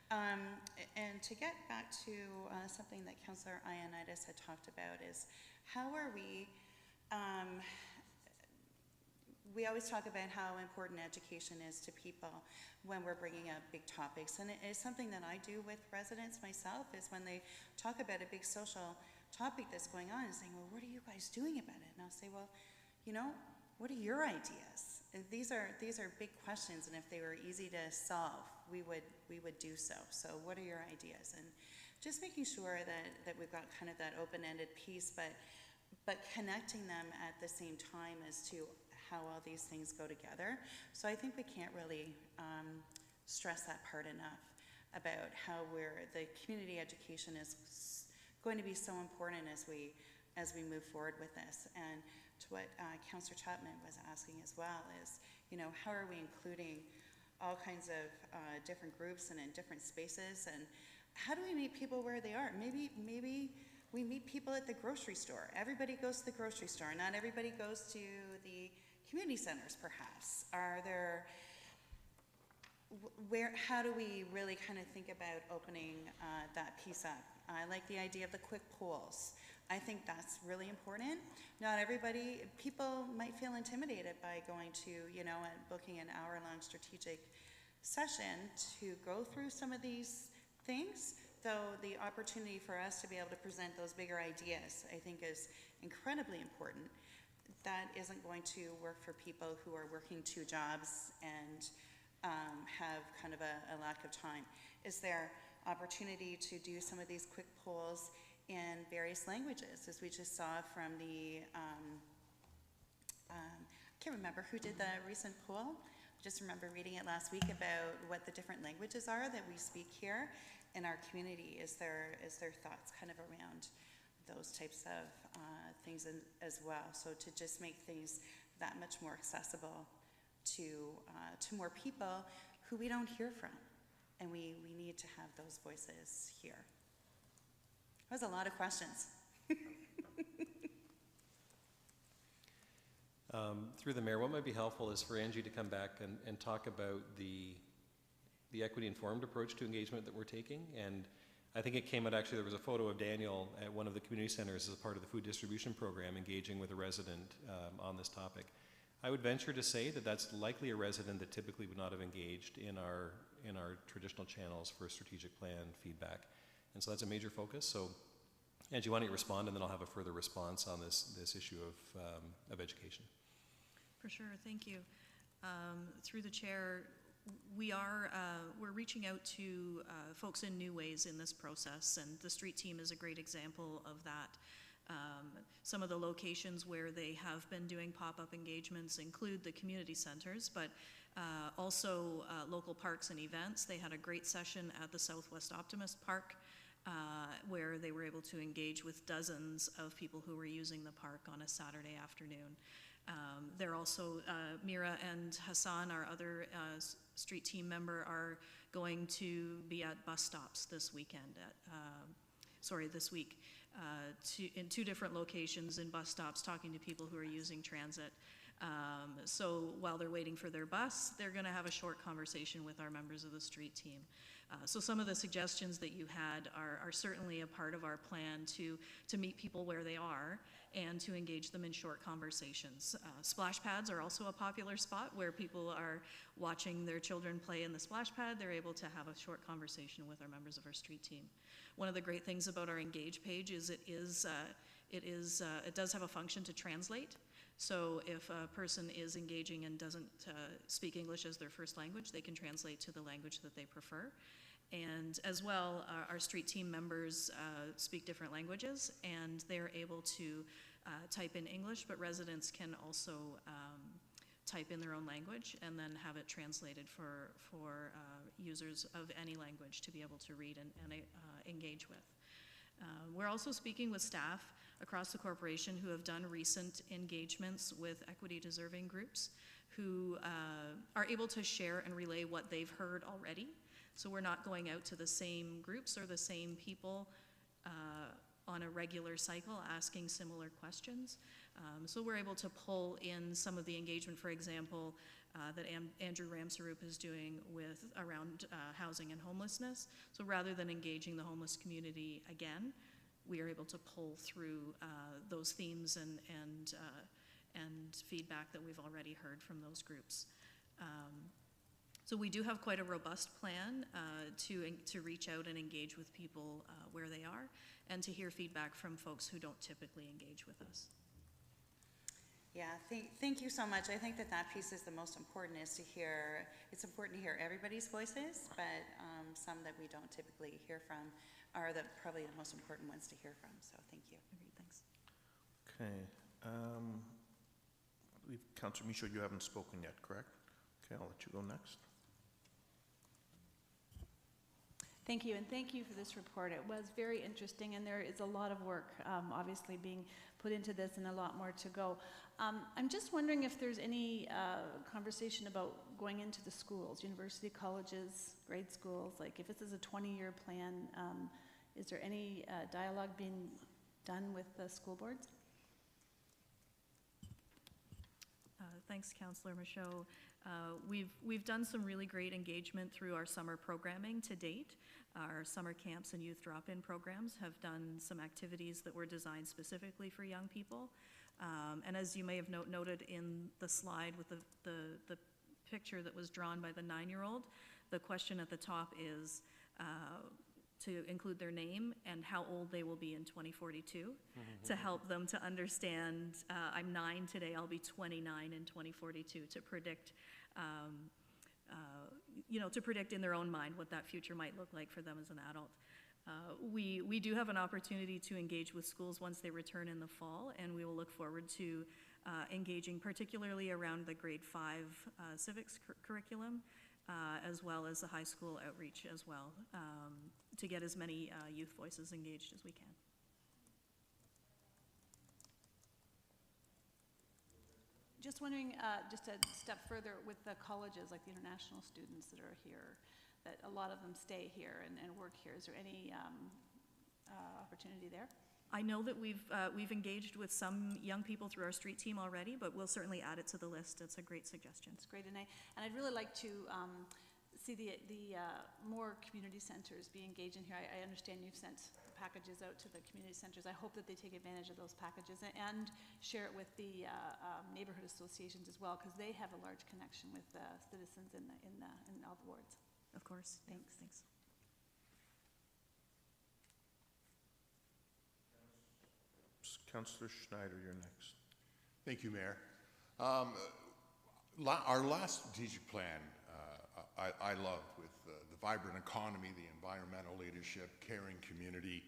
[SPEAKER 12] And to get back to something that Councillor Ioannidis had talked about is, how are we always talk about how important education is to people when we're bringing up big topics. And it's something that I do with residents myself, is when they talk about a big social topic that's going on and saying, well, what are you guys doing about it? And I'll say, well, what are your ideas? And these are big questions, and if they were easy to solve, we would do so. So what are your ideas? And just making sure that we've got kind of that open-ended piece, but connecting them at the same time as to how all these things go together. So I think we can't really stress that part enough about how the community education is going to be so important as we move forward with this. And to what Councillor Chapman was asking as well is, how are we including all kinds of different groups and in different spaces, and how do we meet people where they are? Maybe we meet people at the grocery store. Everybody goes to the grocery store. Not everybody goes to the community centers, perhaps. How do we really kind of think about opening that piece up? I like the idea of the quick polls. I think that's really important. Not everybody, people might feel intimidated by going to, and booking an hour-long strategic session to go through some of these things, though the opportunity for us to be able to present those bigger ideas, I think, is incredibly important. That isn't going to work for people who are working 2 jobs and have kind of a lack of time. Is there opportunity to do some of these quick polls in various languages, as we just saw from the, I can't remember who did the recent poll. I just remember reading it last week about what the different languages are that we speak here in our community. Is there thoughts kind of around those types of things as well? So to just make things that much more accessible to more people who we don't hear from, and we need to have those voices here. That was a lot of questions.
[SPEAKER 2] Through the mayor, what might be helpful is for Angie to come back and talk about the equity-informed approach to engagement that we're taking. And I think it came out, actually, there was a photo of Daniel at one of the community centers as a part of the food distribution program engaging with a resident on this topic. I would venture to say that that's likely a resident that typically would not have engaged in our traditional channels for strategic plan feedback. And so that's a major focus. So Angie, why don't you respond, and then I'll have a further response on this issue of education.
[SPEAKER 3] For sure, thank you. Through the chair, we're reaching out to folks in new ways in this process, and the street team is a great example of that. Some of the locations where they have been doing pop-up engagements include the community centers, but also local parks and events. They had a great session at the Southwest Optimist Park where they were able to engage with dozens of people who were using the park on a Saturday afternoon. They're also, Mira and Hassan, our other street team member, are going to be at bus stops this weekend, this week, in 2 different locations in bus stops, talking to people who are using transit. So while they're waiting for their bus, they're going to have a short conversation with our members of the street team. So some of the suggestions that you had are certainly a part of our plan to meet people where they are and to engage them in short conversations. Splash pads are also a popular spot where people are watching their children play in the splash pad. They're able to have a short conversation with our members of our street team. One of the great things about our Engage page is it does have a function to translate. So if a person is engaging and doesn't speak English as their first language, they can translate to the language that they prefer. And as well, our street team members speak different languages, and they're able to type in English, but residents can also type in their own language and then have it translated for users of any language to be able to read and engage with. We're also speaking with staff across the corporation who have done recent engagements with equity deserving groups who are able to share and relay what they've heard already. So we're not going out to the same groups or the same people on a regular cycle asking similar questions. So we're able to pull in some of the engagement, for example, that Andrew Ramsarup is doing around housing and homelessness. So rather than engaging the homeless community again, we are able to pull through those themes and feedback that we've already heard from those groups. So we do have quite a robust plan to reach out and engage with people where they are and to hear feedback from folks who don't typically engage with us.
[SPEAKER 12] Yeah, thank you so much. I think that piece is the most important, is to hear, it's important to hear everybody's voices, but some that we don't typically hear from are probably the most important ones to hear from, so thank you.
[SPEAKER 3] Agreed, thanks.
[SPEAKER 1] Okay. I believe, Councillor Michaud, you haven't spoken yet, correct? Okay, I'll let you go next.
[SPEAKER 13] Thank you, and thank you for this report. It was very interesting, and there is a lot of work obviously being put into this and a lot more to go. I'm just wondering if there's any conversation about going into the schools, university colleges, grade schools, like if this is a 20-year plan, is there any dialogue being done with the school boards?
[SPEAKER 3] Thanks, Councillor Michaud. We've done some really great engagement through our summer programming to date. Our summer camps and youth drop-in programs have done some activities that were designed specifically for young people. And as you may have noted in the slide with the picture that was drawn by the 9-year-old, the question at the top is to include their name and how old they will be in 2042 to help them to understand, I'm 9 today, I'll be 29 in 2042, to predict to predict in their own mind what that future might look like for them as an adult. We do have an opportunity to engage with schools once they return in the fall, and we will look forward to engaging particularly around the grade 5 civics curriculum, as well as the high school outreach as well, to get as many youth voices engaged as we can.
[SPEAKER 13] Just wondering, just a step further with the colleges, like the international students that are here, that a lot of them stay here and work here. Is there any opportunity there?
[SPEAKER 3] I know that we've engaged with some young people through our street team already, but we'll certainly add it to the list. It's a great suggestion.
[SPEAKER 13] It's great, and I'd really like to see the more community centers be engaged in here. I understand you've sent packages out to the community centers. I hope that they take advantage of those packages and share it with the neighborhood associations as well, because they have a large connection with citizens in all the wards.
[SPEAKER 3] Of course.
[SPEAKER 13] Thanks.
[SPEAKER 1] Councillor Schneider, you're next.
[SPEAKER 14] Thank you, Mayor. Our last strategic plan I loved, with the vibrant economy, the environmental leadership, caring community,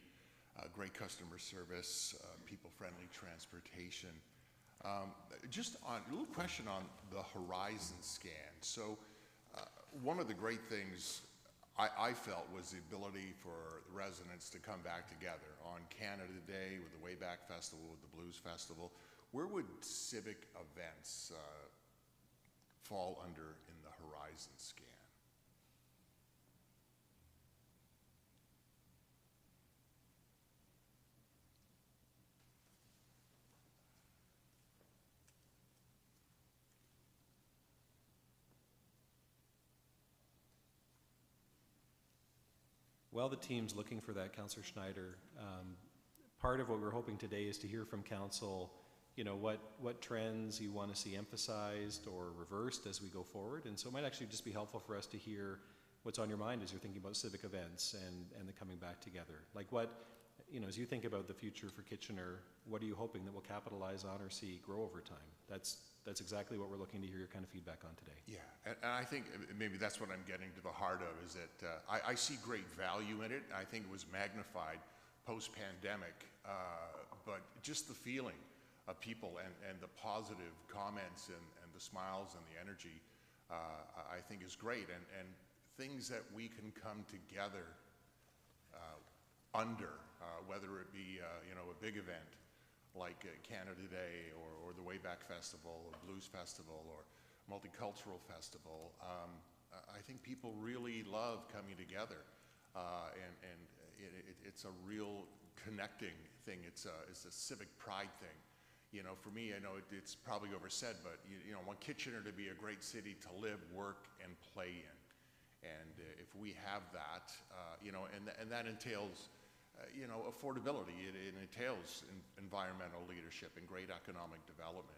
[SPEAKER 14] great customer service, people-friendly transportation. Just on a little question on the Horizon scan. So one of the great things I felt was the ability for the residents to come back together on Canada Day with the Wayback Festival, with the Blues Festival. Where would civic events fall under in the Horizon scan?
[SPEAKER 2] While the team's looking for that, Councillor Schneider, part of what we're hoping today is to hear from Council, what trends you want to see emphasized or reversed as we go forward. And so it might actually just be helpful for us to hear what's on your mind as you're thinking about civic events and the coming back together. Like as you think about the future for Kitchener, what are you hoping that we'll capitalize on or see grow over time? That's exactly what we're looking to hear your kind of feedback on today.
[SPEAKER 14] Yeah, and I think maybe that's what I'm getting to the heart of, is that I see great value in it. I think it was magnified post-pandemic, but just the feeling of people and the positive comments and the smiles and the energy, I think is great, and things that we can come together under, whether it be a big event like Canada Day or the Wayback Festival or Blues Festival or Multicultural Festival. I think people really love coming together, and it's a real connecting thing. It's a civic pride thing. For me, I know it's probably oversaid, but I want Kitchener to be a great city to live, work, and play in. And if we have that, and that entails affordability. It entails environmental leadership and great economic development.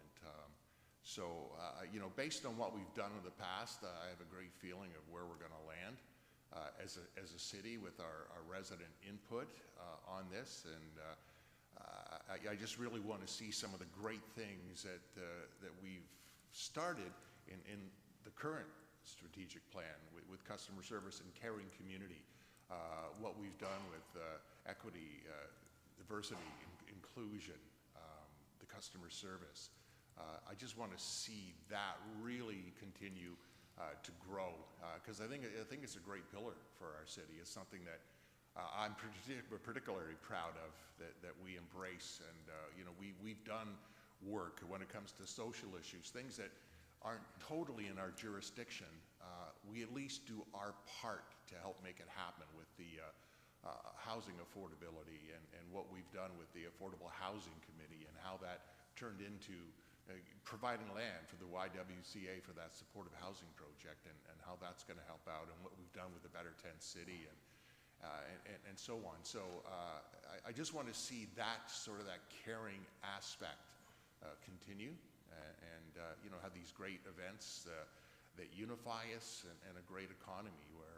[SPEAKER 14] Based on what we've done in the past, I have a great feeling of where we're going to land as a city with our resident input on this. And I just really want to see some of the great things that we've started in the current strategic plan with customer service and caring community. What we've done with equity, diversity, inclusion, the customer service. I just want to see that really continue to grow, because I think it's a great pillar for our city. It's something that I'm particularly proud of, that we embrace. And we've done work when it comes to social issues, things that aren't totally in our jurisdiction. We at least do our part to help make it happen with the housing affordability and what we've done with the Affordable Housing Committee and how that turned into providing land for the YWCA for that supportive housing project, and how that's going to help out, and what we've done with the Better Tent City and so on. So I just want to see that sort of that caring aspect continue, and have these great events that unify us, and a great economy where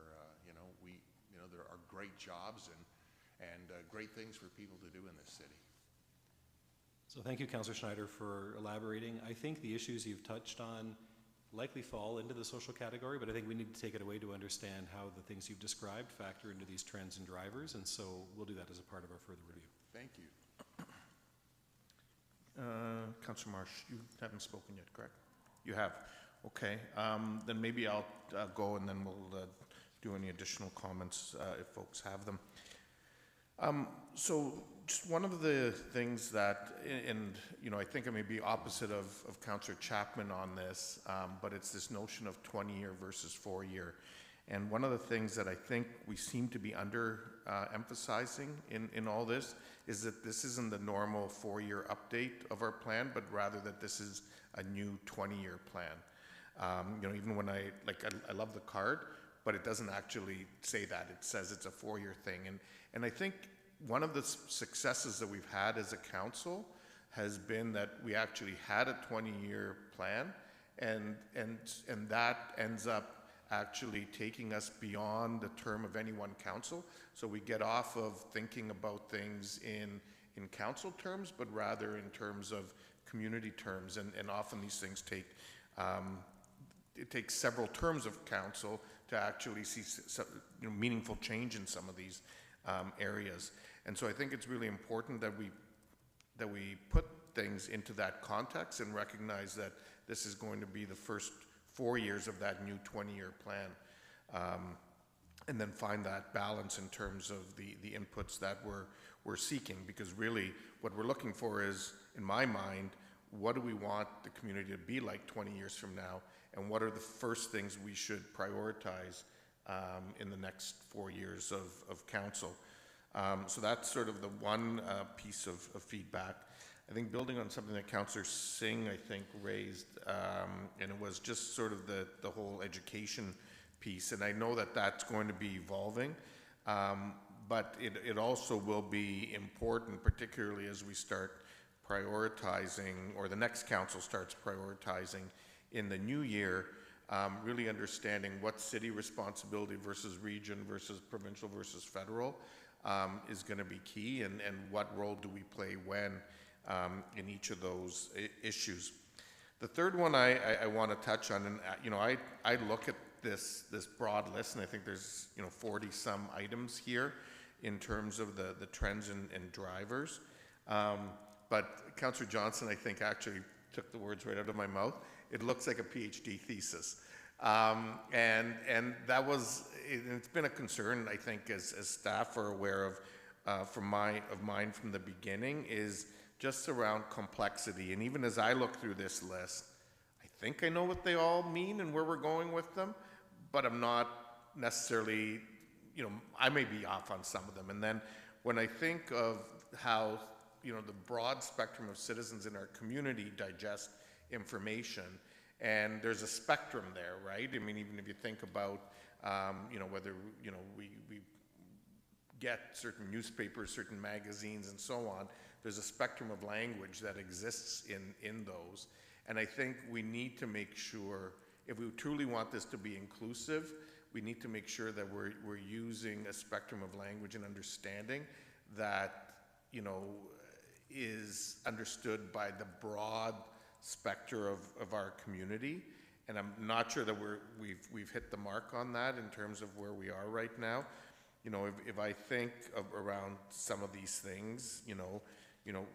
[SPEAKER 14] there are great jobs and great things for people to do in this city.
[SPEAKER 2] So thank you, Councillor Schneider, for elaborating. I think the issues you've touched on likely fall into the social category, but I think we need to take it away to understand how the things you've described factor into these trends and drivers, and so we'll do that as a part of our further review.
[SPEAKER 14] Thank you.
[SPEAKER 1] Councillor Marsh, you haven't spoken yet, correct? You have. Okay. Then maybe I'll go and then we'll do any additional comments if folks have them. So just one of the things that, and you know, I think I may be opposite of Councillor Chapman on this, but it's this notion of 20-year versus 4-year. And one of the things that I think we seem to be emphasizing in all this is that this isn't the normal 4-year update of our plan, but rather that this is a new 20-year plan. You know, even when I love the card, but it doesn't actually say that. It says it's a 4-year thing. And I think one of the successes that we've had as a council has been that we actually had a 20-year plan, and that ends up actually taking us beyond the term of any one council. So we get off of thinking about things in council terms, but rather in terms of community terms. And often these things take, it takes several terms of council to actually see some, you know, meaningful change in some of these areas. And so I think it's really important that we put things into that context and recognize that this is going to be the first 4 years of that new 20-year plan, and then find that balance in terms of the inputs that we're seeking, because really what we're looking for is, in my mind, what do we want the community to be like 20 years from now, and what are the first things we should prioritize in the next 4 years of council. So that's sort of the one piece of feedback. I think building on something that Councillor Singh, I think, raised, and it was just sort of the whole education piece, and I know that that's going to be evolving, but it also will be important, particularly as we start prioritizing, or the next council starts prioritizing in the new year, really understanding what city responsibility versus region versus provincial versus federal is going to be key, and what role do we play when in each of those issues. The third one I want to touch on, and you know, I look at this broad list, and I think there's, you know, 40 some items here in terms of the trends and drivers. But Councillor Johnson, I think, actually took the words right out of my mouth. It looks like a PhD thesis. And that was, it's been a concern, I think, as staff are aware of mine from the beginning, is just around complexity. And even as I look through this list, I think I know what they all mean and where we're going with them, but I'm not necessarily, you know, I may be off on some of them. And then when I think of how, you know, the broad spectrum of citizens in our community digest information, and there's a spectrum there, right? I mean, even if you think about, you know, whether, you know, we get certain newspapers, certain magazines, and so on, there's a spectrum of language that exists in those. And I think we need to make sure, if we truly want this to be inclusive, we need to make sure that we're using a spectrum of language and understanding that, you know, is understood by the broad spectrum of our community. And I'm not sure that we've hit the mark on that in terms of where we are right now. You know, if I think of around some of these things, you know,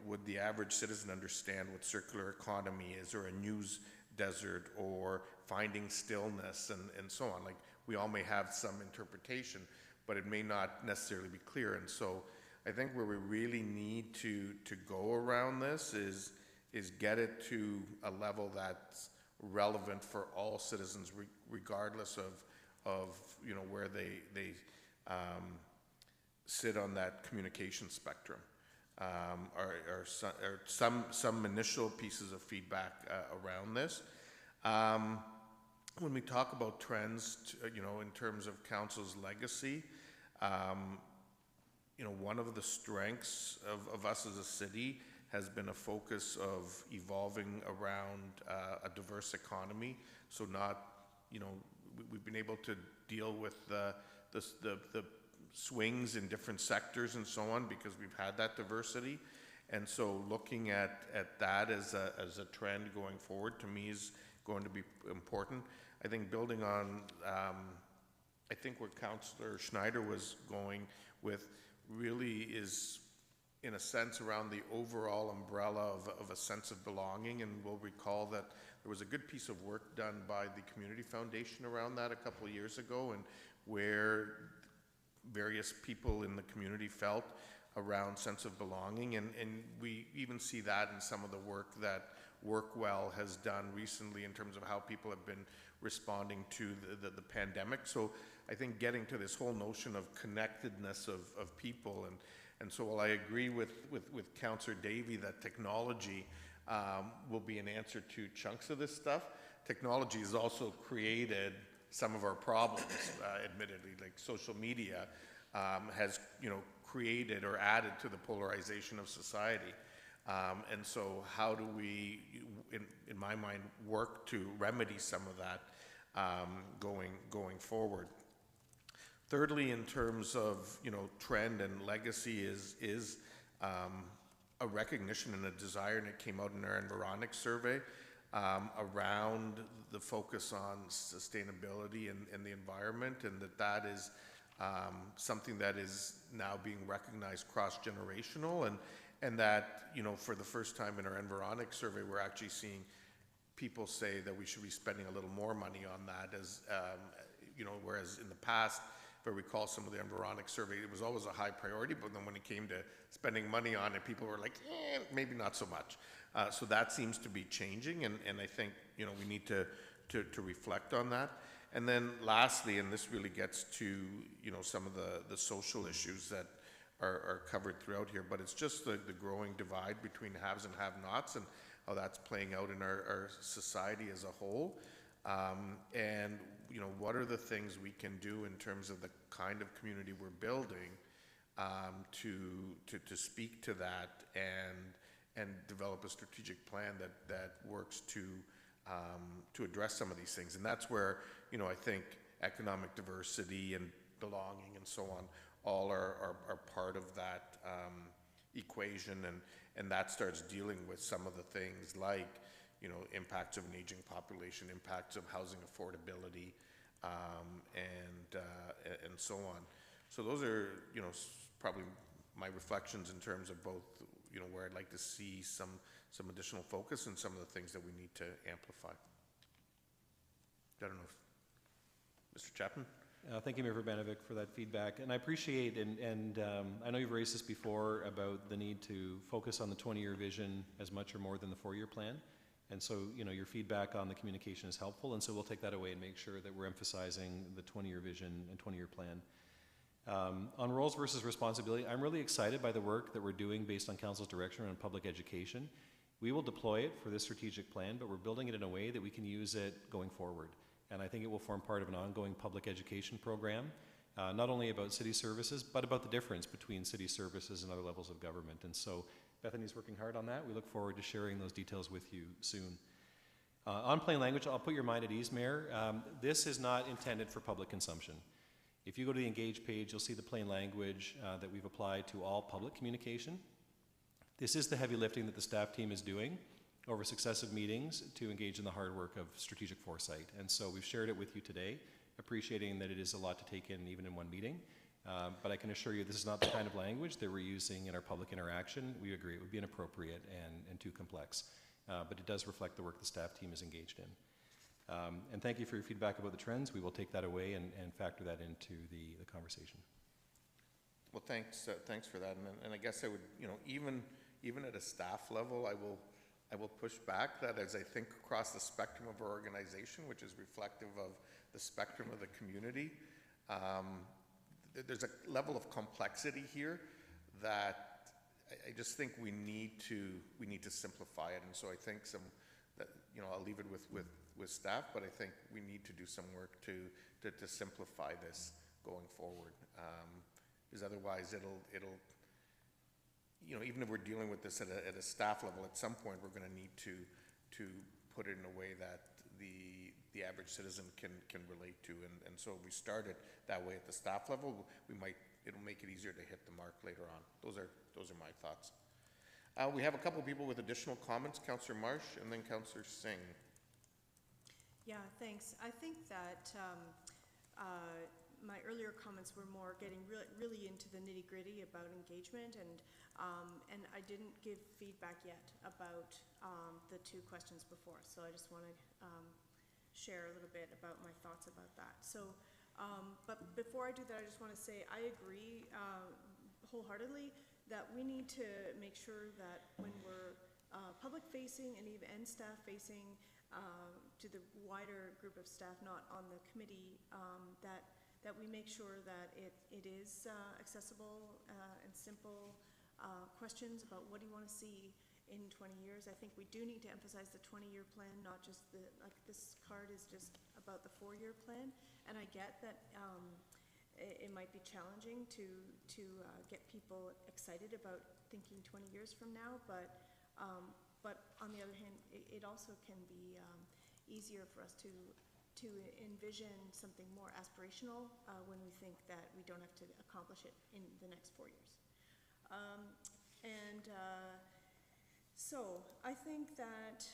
[SPEAKER 1] would the average citizen understand what circular economy is, or a news desert, or finding stillness, and so on? Like, we all may have some interpretation, but it may not necessarily be clear. And so I think where we really need to go around this is get it to a level that's relevant for all citizens, regardless of you know, where they sit on that communication spectrum. Or some initial pieces of feedback around this. When we talk about trends, you know, in terms of council's legacy, you know, one of the strengths of us as a city has been a focus of evolving around a diverse economy. So not, you know, we've been able to deal with the swings in different sectors and so on, because we've had that diversity. And so looking at that as a trend going forward, to me, is going to be important. I think building on, I think where Councillor Schneider was going with really is, in a sense, around the overall umbrella of a sense of belonging. And we'll recall that there was a good piece of work done by the Community Foundation around that a couple of years ago, and where various people in the community felt around sense of belonging. And we even see that in some of the work that WorkWell has done recently in terms of how people have been responding to the pandemic. So I think getting to this whole notion of connectedness of people, and so while I agree with Councillor Davey that technology will be an answer to chunks of this stuff, technology has also created some of our problems, admittedly, like social media has, created or added to the polarization of society. And so how do we, in my mind, work to remedy some of that going forward? Thirdly, in terms of, trend and legacy is a recognition and a desire, and it came out in our Environics survey, around the focus on sustainability and the environment, and that is something that is now being recognized cross-generational, and that, for the first time in our Environics survey, we're actually seeing people say that we should be spending a little more money on that, as, whereas in the past, if I recall some of the Environics survey, it was always a high priority, but then when it came to spending money on it, people were like, maybe not so much. So that seems to be changing, and I think, we need to reflect on that. And then lastly, and this really gets to, some of the social issues that are covered throughout here, but it's just the growing divide between haves and have-nots, and how that's playing out in our society as a whole. And, what are the things we can do in terms of the kind of community we're building to speak to that and develop a strategic plan that works to address some of these things. And that's where, I think economic diversity and belonging and so on all are part of that equation, and that starts dealing with some of the things like, impacts of an aging population, impacts of housing affordability, and so on. So those are, probably my reflections in terms of both, where I'd like to see some additional focus and some of the things that we need to amplify. I don't know if, Mr. Chapman?
[SPEAKER 2] Thank you, Mayor Urbanovic, for that feedback. And I appreciate, and I know you've raised this before about the need to focus on the 20-year vision as much or more than the 4-year plan. And so, your feedback on the communication is helpful, and so we'll take that away and make sure that we're emphasizing the 20-year vision and 20-year plan. On roles versus responsibility, I'm really excited by the work that we're doing based on Council's direction on public education. We will deploy it for this strategic plan, but we're building it in a way that we can use it going forward. And I think it will form part of an ongoing public education program, not only about city services, but about the difference between city services and other levels of government. And so Bethany's working hard on that. We look forward to sharing those details with you soon. On plain language, I'll put your mind at ease, Mayor. This is not intended for public consumption. If you go to the Engage page, you'll see the plain language that we've applied to all public communication. This is the heavy lifting that the staff team is doing over successive meetings to engage in the hard work of strategic foresight. And so we've shared it with you today, appreciating that it is a lot to take in even in one meeting. But I can assure you this is not the kind of language that we're using in our public interaction. We agree it would be inappropriate and too complex. But it does reflect the work the staff team is engaged in. And thank you for your feedback about the trends. We will take that away and factor that into the conversation.
[SPEAKER 1] Well, thanks for that. And I guess I would, even at a staff level, I will push back that as I think across the spectrum of our organization, which is reflective of the spectrum of the community, there's a level of complexity here that I just think we need to simplify it. And so I think I'll leave it with staff, but I think we need to do some work to simplify this going forward. Because otherwise it'll even if we're dealing with this at a staff level, at some point we're going to need to put it in a way that the average citizen can relate to, and so if we start it that way at the staff level, it'll make it easier to hit the mark later on. Those are my thoughts. We have a couple people with additional comments, Councillor Marsh and then Councillor Singh.
[SPEAKER 7] Yeah, thanks. I think that my earlier comments were more getting really into the nitty-gritty about engagement, and I didn't give feedback yet about the two questions before, so I just want to share a little bit about my thoughts about that. So, but before I do that, I just want to say I agree wholeheartedly that we need to make sure that when we're public-facing and even staff-facing to the wider group of staff not on the committee, that we make sure that it is accessible and simple questions about what do you want to see in 20 years. I think we do need to emphasize the 20-year plan, not just like this card is just about the 4-year plan. And I get that it might be challenging to get people excited about thinking 20 years from now, but on the other hand, it also can be easier for us to envision something more aspirational when we think that we don't have to accomplish it in the next 4 years. So I think that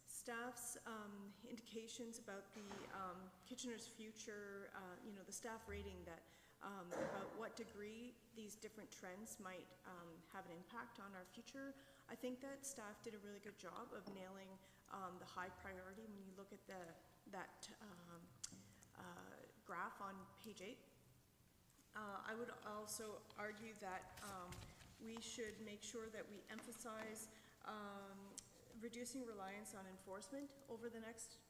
[SPEAKER 7] staff's indications about the Kitchener's future, the staff rating that about what degree these different trends might have an impact on our future. I think that staff did a really good job of nailing the high priority when you look at that graph on page 8. I would also argue that we should make sure that we emphasize reducing reliance on enforcement over the next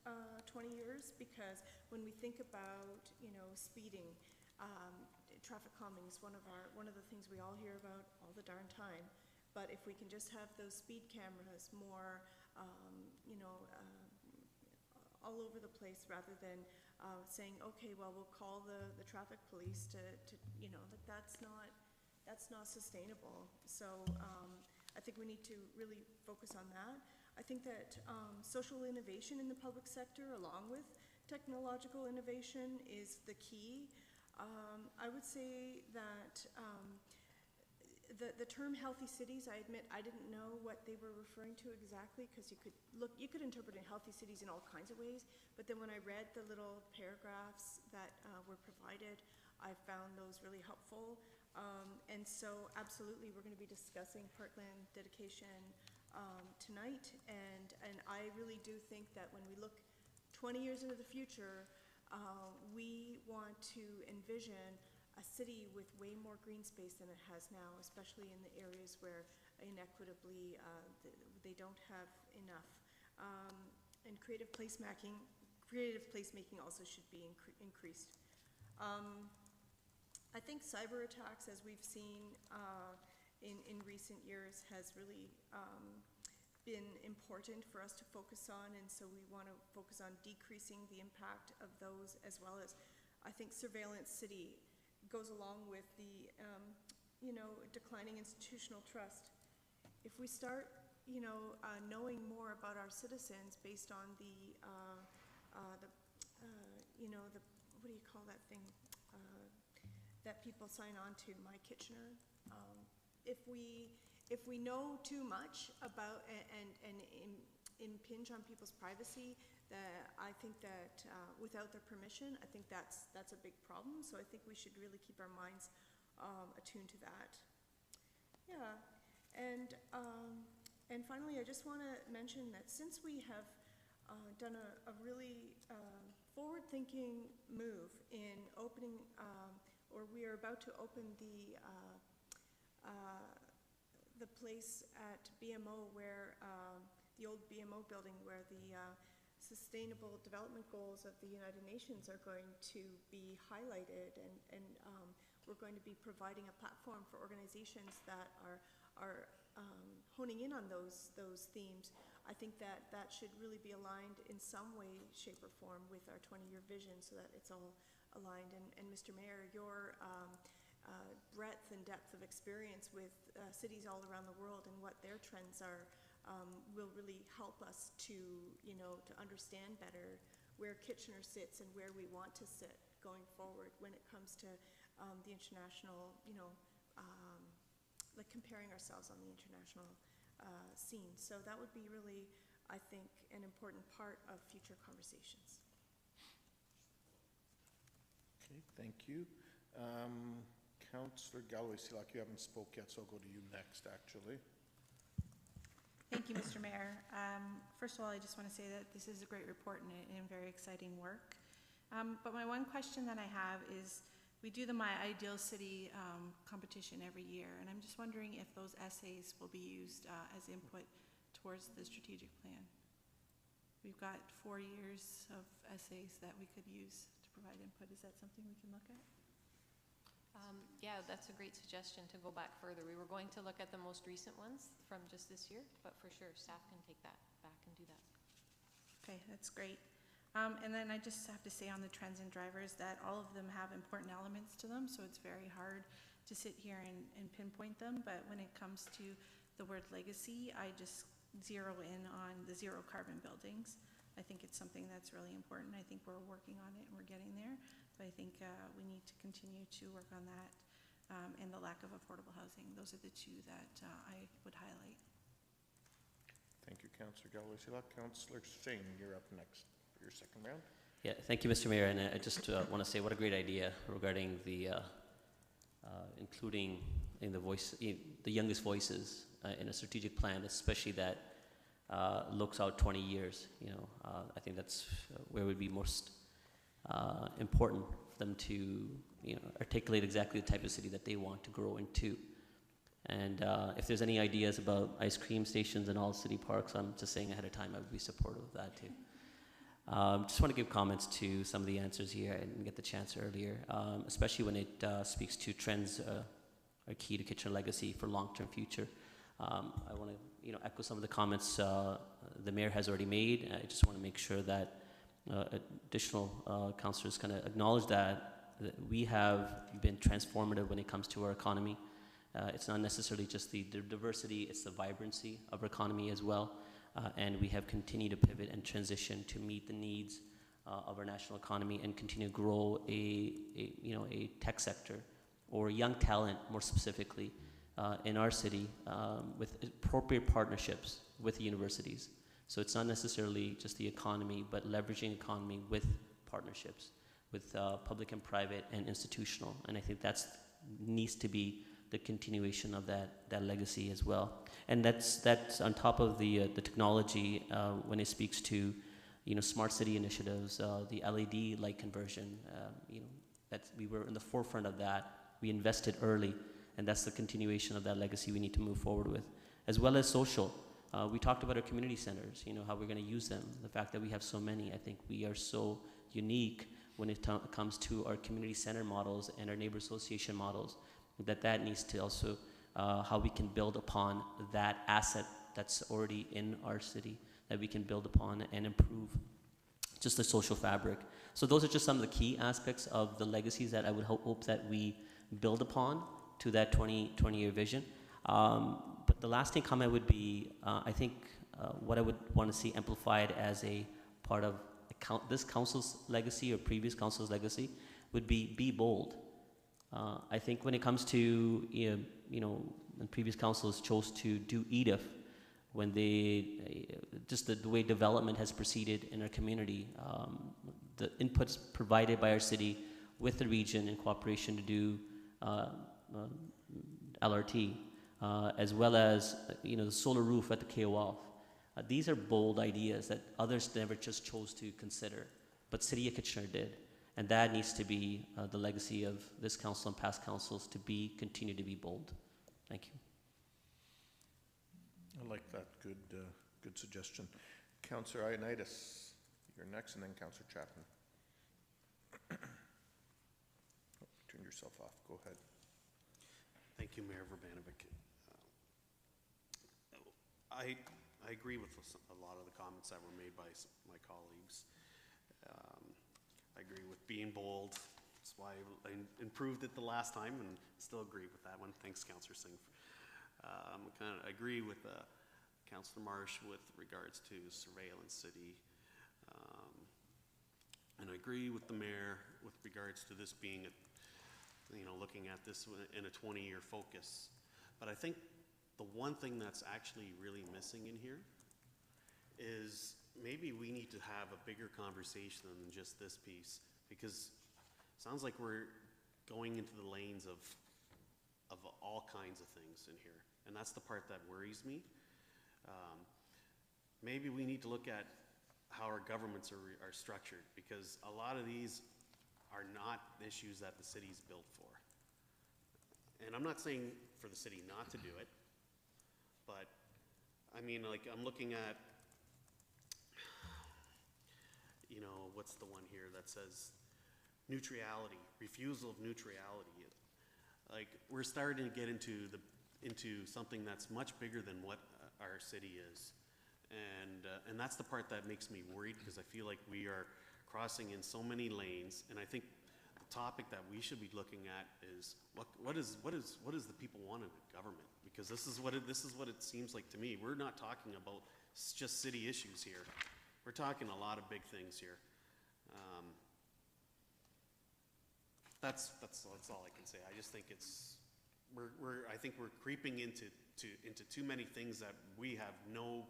[SPEAKER 7] 20 years, because when we think about, speeding, traffic calming is one of the things we all hear about all the darn time. But if we can just have those speed cameras more, all over the place, rather than saying, okay, well, we'll call the traffic police to like that's not sustainable. So I think we need to really focus on that. I think that social innovation in the public sector, along with technological innovation, is the key. I would say that the term healthy cities, I admit I didn't know what they were referring to exactly, because you could interpret in healthy cities in all kinds of ways, but then when I read the little paragraphs that were provided, I found those really helpful. And so absolutely we're going to be discussing parkland dedication tonight, and I really do think that when we look 20 years into the future, we want to envision a city with way more green space than it has now, especially in the areas where inequitably they don't have enough. And creative placemaking also should be increased. I think cyber attacks, as we've seen in recent years, has really been important for us to focus on, and so we want to focus on decreasing the impact of those, as well as, I think, surveillance city goes along with the declining institutional trust. If we start knowing more about our citizens based on the what do you call that thing that people sign on to, My Kitchener. If we know too much about and impinge on people's privacy, that I think that without their permission, I think that's a big problem. So I think we should really keep our minds attuned to that. Yeah, and finally, I just want to mention that since we have done a really forward-thinking move in opening, or we are about to open the place at BMO where the old BMO building, where the Sustainable Development Goals of the United Nations are going to be highlighted, and we're going to be providing a platform for organizations that are honing in on those themes. I think that should really be aligned in some way, shape, or form with our 20-year vision, so that it's all aligned. And Mr. Mayor, your breadth and depth of experience with cities all around the world and what their trends are will really help us to understand better where Kitchener sits and where we want to sit going forward when it comes to the international, like comparing ourselves on the international scene. So that would be really I think, an important part of future conversations.
[SPEAKER 1] Okay, thank you. Councillor Galway-Silak, you haven't spoke yet, so I'll go to you next, actually.
[SPEAKER 15] Thank you, Mr. Mayor. First of all, I just want to say that this is a great report and very exciting work. But my one question that I have is, we do the My Ideal City competition every year, and I'm just wondering if those essays will be used as input towards the strategic plan. We've got 4 years of essays that we could use to provide input. Is that something we can look at?
[SPEAKER 6] Yeah, that's a great suggestion to go back further. We were going to look at the most recent ones from just this year, but for sure, staff can take that back and do that.
[SPEAKER 15] Okay, that's great. And then I just have to say on the trends and drivers that all of them have important elements to them, so it's very hard to sit here and pinpoint them. But when it comes to the word legacy, I just zero in on the zero carbon buildings. I think it's something that's really important. I think we're working on it and we're getting there, but I think we need to continue to work on that and the lack of affordable housing. Those are the two that I would highlight.
[SPEAKER 1] Thank you, Councillor Galway-Silak. Councillor Singh, you're up next for your second round.
[SPEAKER 10] Yeah, thank you, Mr. Mayor, and I just want to say what a great idea regarding the including in the youngest voices in a strategic plan, especially that looks out 20 years. You know, I think that's where it would be most important for them to, you know, articulate exactly the type of city that they want to grow into. And if there's any ideas about ice cream stations in all city parks, I'm just saying ahead of time I would be supportive of that too. Just want to give comments to some of the answers here. I didn't get the chance earlier, especially when it speaks to trends are key to Kitchener legacy for long-term future. I want to echo some of the comments the mayor has already made. I just want to make sure that additional councillors kind of acknowledge that we have been transformative when it comes to our economy. It's not necessarily just the diversity, it's the vibrancy of our economy as well. And we have continued to pivot and transition to meet the needs of our national economy and continue to grow a tech sector or young talent more specifically in our city with appropriate partnerships with the universities. So it's not necessarily just the economy, but leveraging economy with partnerships with public and private and institutional. And I think that's needs to be the continuation of that legacy as well. And that's on top of the technology when it speaks to smart city initiatives, the LED light conversion. We were in the forefront of that. We invested early, and that's the continuation of that legacy we need to move forward with, as well as social. We talked about our community centers, how we're going to use them. The fact that we have so many, I think we are so unique when it comes to our community center models and our neighbor association models. That needs to also how we can build upon that asset that's already in our city, that we can build upon and improve just the social fabric. So those are just some of the key aspects of the legacies that I would hope that we build upon to that 20-year vision. But the lasting comment would be, I think what I would want to see amplified as a part of this council's legacy or previous council's legacy would be bold. I think when it comes to, when previous councils chose to do EDIF, when they, just the way development has proceeded in our community, the inputs provided by our city with the region in cooperation to do LRT, as well as, the solar roof at the KOF. These are bold ideas that others never just chose to consider, but City of Kitchener did. And that needs to be the legacy of this council and past councils to continue to be bold. Thank you.
[SPEAKER 1] I like that. Good suggestion. Councillor Ioannidis, you're next, and then Councillor Chapman. Turn yourself off. Go ahead.
[SPEAKER 5] Thank you, Mayor Urbanovic. I agree with a lot of the comments that were made by my colleagues. I agree with being bold. That's why I improved it the last time, and still agree with that one. Thanks, Councillor Singh. I agree with Councillor Marsh with regards to surveillance city. And I agree with the mayor with regards to this being, looking at this in a 20-year focus. But I think the one thing that's actually really missing in here is maybe we need to have a bigger conversation than just this piece, because it sounds like we're going into the lanes of all kinds of things in here, and that's the part that worries me. Maybe we need to look at how our governments are structured, because a lot of these are not issues that the city's built for. And I'm not saying for the city not to do it, but I mean, like, I'm looking at, you know, what's the one here that says neutrality, refusal of neutrality. Like, we're starting to get into something that's much bigger than what our city is. And that's the part that makes me worried, because I feel like we are crossing in so many lanes, and I think the topic that we should be looking at is what is the people want in government? Because this is what it seems like to me. We're not talking about just city issues here. We're talking a lot of big things here. That's all I can say. I just think I think we're creeping into too many things that we have no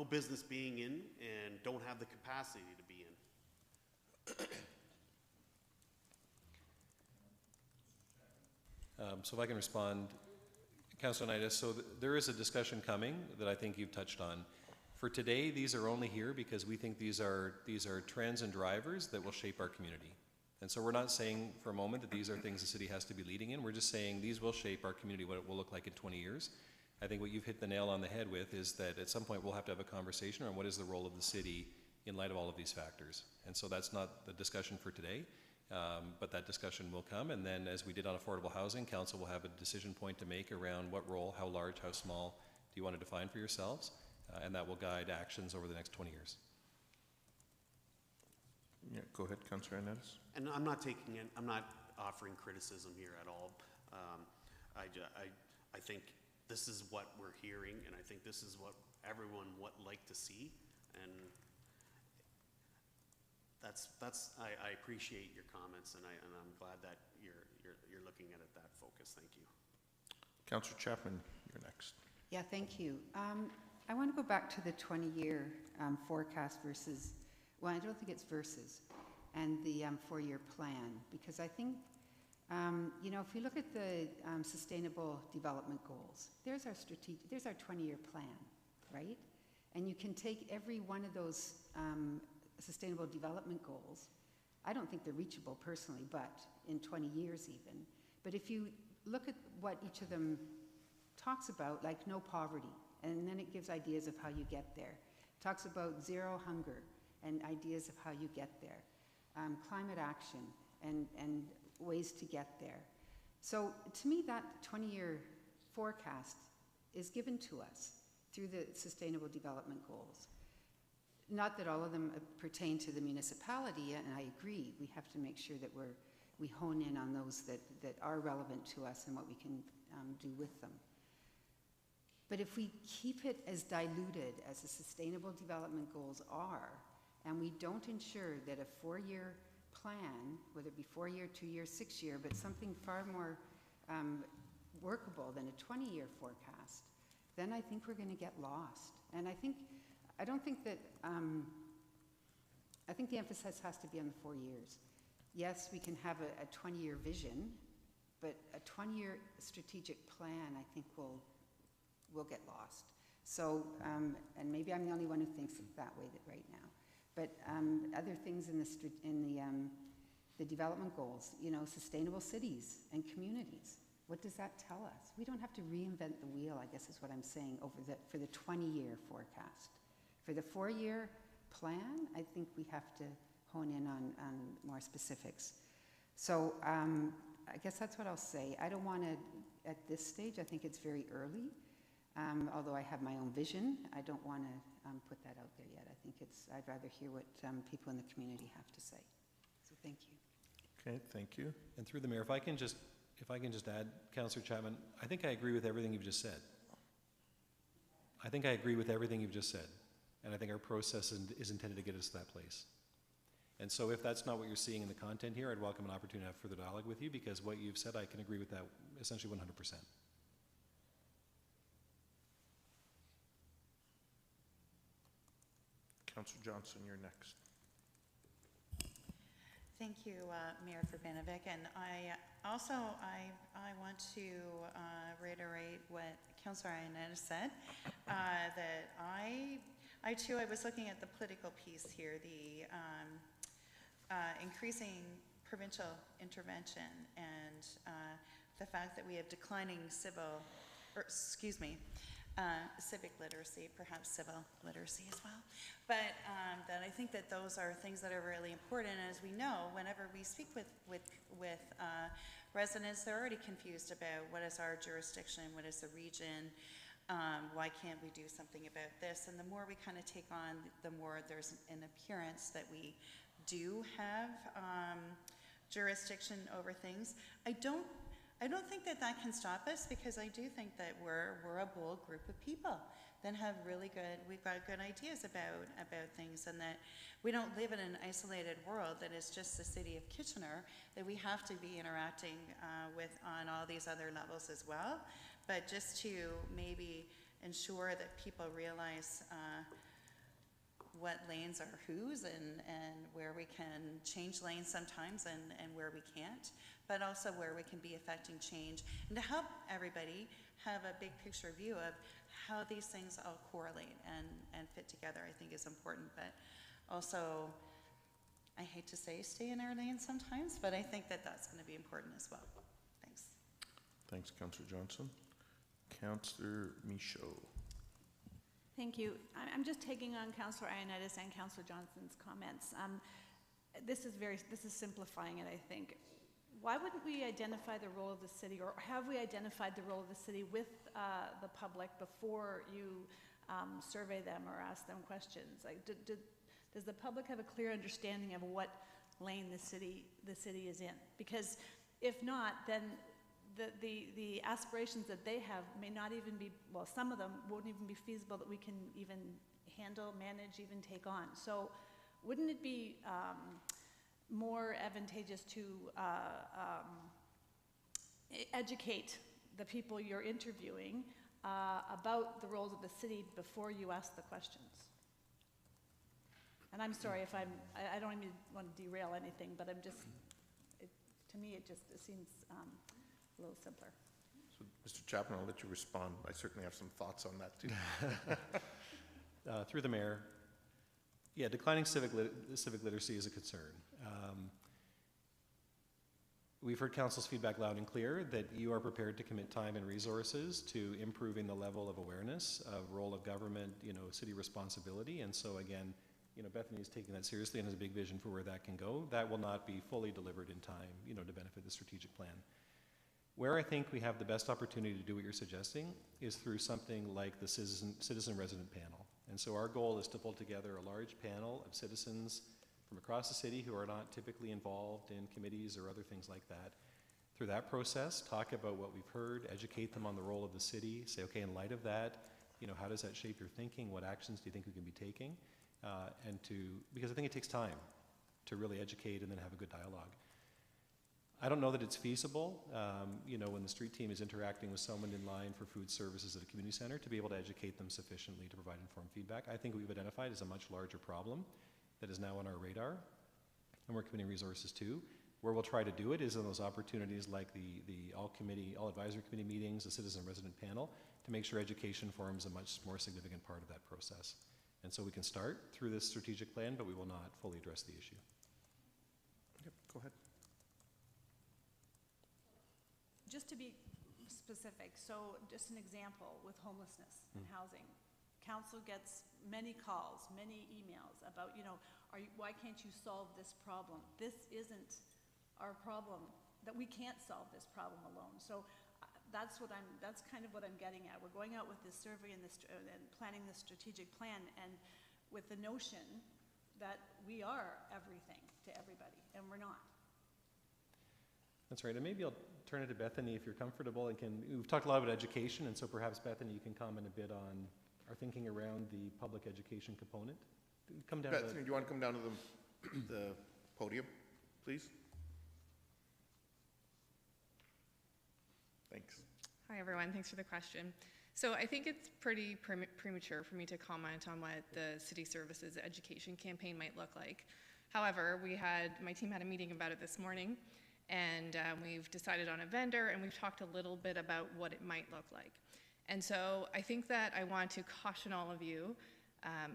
[SPEAKER 5] business being in and don't have the capacity to be in.
[SPEAKER 2] So if I can respond, Councilor Nidis, so there is a discussion coming that I think you've touched on. For today, these are only here because we think these are trends and drivers that will shape our community. And so we're not saying for a moment that these are things the city has to be leading in. We're just saying these will shape our community, what it will look like in 20 years. I think what you've hit the nail on the head with is that at some point we'll have to have a conversation on what is the role of the city in light of all of these factors. And so that's not the discussion for today, but that discussion will come. And then as we did on affordable housing, council will have a decision point to make around what role, how large, how small do you want to define for yourselves? And that will guide actions over the next 20 years.
[SPEAKER 1] Yeah, go ahead, Councillor Nidis.
[SPEAKER 5] And I'm not offering criticism here at all. I think this is what we're hearing, and I think this is what everyone would like to see, and I appreciate your comments, and I'm glad that you're looking at it that focus. Thank you.
[SPEAKER 1] Councillor Chapman, you're next.
[SPEAKER 9] Yeah, thank you. I want to go back to the 20-year forecast versus, well, I don't think it's versus, and the 4-year plan, because I think, you know, if we look at the Sustainable Development Goals, there's our 20-year plan, right? And you can take every one of those Sustainable Development Goals. I don't think they're reachable personally, but in 20 years even. But if you look at what each of them talks about, like no poverty, and then it gives ideas of how you get there. It talks about zero hunger and ideas of how you get there. Climate action and ways to get there. So to me, that 20-year forecast is given to us through the Sustainable Development Goals. Not that all of them pertain to the municipality, and I agree, we have to make sure that we hone in on those that are relevant to us and what we can do with them. But if we keep it as diluted as the Sustainable Development Goals are, and we don't ensure that a 4-year plan, whether it be 4-year, 2-year, 6-year, but something far more workable than a 20-year forecast, then I think we're going to get lost. And I don't think that, I think the emphasis has to be on the 4 years. Yes, we can have a 20-year vision, but a 20-year strategic plan, I think, will get lost. So, and maybe I'm the only one who thinks that way right now. But other things in the development goals, you know, sustainable cities and communities. What does that tell us? We don't have to reinvent the wheel, I guess is what I'm saying, for the 20-year forecast. For the 4-year plan, I think we have to hone in on more specifics. So I guess that's what I'll say. I don't want to, at this stage, I think it's very early. Although I have my own vision, I don't want to put that out there yet. I think I'd rather hear what people in the community have to say. So thank you.
[SPEAKER 1] Okay, thank you.
[SPEAKER 2] And through the mayor, if I can just add, Councillor Chapman, I think I agree with everything you've just said. I think I agree with everything you've just said. And I think our process is intended to get us to that place. And so if that's not what you're seeing in the content here, I'd welcome an opportunity to have further dialogue with you, because what you've said, I can agree with that essentially 100%.
[SPEAKER 1] Councillor Johnson, you're next.
[SPEAKER 12] Thank you, Mayor Urbanovic, and I want to reiterate what Councillor Ionetta said, that I too, I was looking at the political piece here, the increasing provincial intervention and the fact that we have declining civic literacy, perhaps civil literacy as well. But that I think that those are things that are really important. And as we know, whenever we speak with residents, they're already confused about what is our jurisdiction, what is the region, why can't we do something about this? And the more we kind of take on, the more there's an appearance that we do have jurisdiction over things. I don't think that that can stop us, because I do think that we're a bold group of people that have we've got good ideas about things, and that we don't live in an isolated world that is just the city of Kitchener, that we have to be interacting with on all these other levels as well. But just to maybe ensure that people realize what lanes are whose, and where we can change lanes sometimes and where we can't, but also where we can be affecting change, and to help everybody have a big picture view of how these things all correlate and fit together, I think is important. But also, I hate to say stay in our lane sometimes, but I think that that's going to be important as well. Thanks.
[SPEAKER 1] Thanks, Councillor Johnson. Councillor Michaud.
[SPEAKER 13] Thank you. I'm just taking on Councillor Ioannidis and Councillor Johnson's comments. This is simplifying it, I think. Why wouldn't we identify the role of the city, or have we identified the role of the city with the public before you survey them or ask them questions? Like, does the public have a clear understanding of what lane the city is in? Because if not, then the aspirations that they have may not even be, well, some of them won't even be feasible that we can even handle, manage, even take on. So wouldn't it be more advantageous to educate the people you're interviewing about the roles of the city before you ask the questions? And I'm sorry if I don't even want to derail anything, but I'm just, to me, it seems a little simpler.
[SPEAKER 1] So, Mr. Chapman, I'll let you respond. I certainly have some thoughts on that too.
[SPEAKER 2] Through the mayor, yeah, declining civic literacy is a concern. We've heard council's feedback loud and clear that you are prepared to commit time and resources to improving the level of awareness of role of government, city responsibility. And so again, Bethany is taking that seriously and has a big vision for where that can go. That will not be fully delivered in time, to benefit the strategic plan. Where I think we have the best opportunity to do what you're suggesting is through something like the citizen resident panel. And so our goal is to pull together a large panel of citizens from across the city who are not typically involved in committees or other things like that. Through that process, talk about what we've heard, educate them on the role of the city, say, okay, in light of that, how does that shape your thinking? What actions do you think we can be taking? Because I think it takes time to really educate and then have a good dialogue. I don't know that it's feasible, when the street team is interacting with someone in line for food services at a community center, to be able to educate them sufficiently to provide informed feedback. I think what we've identified is a much larger problem that is now on our radar, and we're committing resources to. Where we'll try to do it is in those opportunities like the all advisory committee meetings, the citizen resident panel, to make sure education forms a much more significant part of that process. And so we can start through this strategic plan, but we will not fully address the issue.
[SPEAKER 1] Yep, go ahead.
[SPEAKER 13] Just to be specific, so just an example with homelessness and housing. Council gets many calls, many emails about, why can't you solve this problem? This isn't our problem, that we can't solve this problem alone. So that's kind of what I'm getting at. We're going out with this survey and planning this strategic plan, and with the notion that we are everything to everybody, and we're not.
[SPEAKER 2] That's right, and maybe I'll turn it to Bethany if you're comfortable. We've talked a lot about education, and so perhaps Bethany, you can comment a bit on our thinking around the public education component. Come down.
[SPEAKER 1] Bethany, do you want to come down to the podium, please? Thanks.
[SPEAKER 16] Hi, everyone. Thanks for the question. So I think it's pretty premature for me to comment on what the city services education campaign might look like. However, my team had a meeting about it this morning, and we've decided on a vendor, and we've talked a little bit about what it might look like. And so I think that I want to caution all of you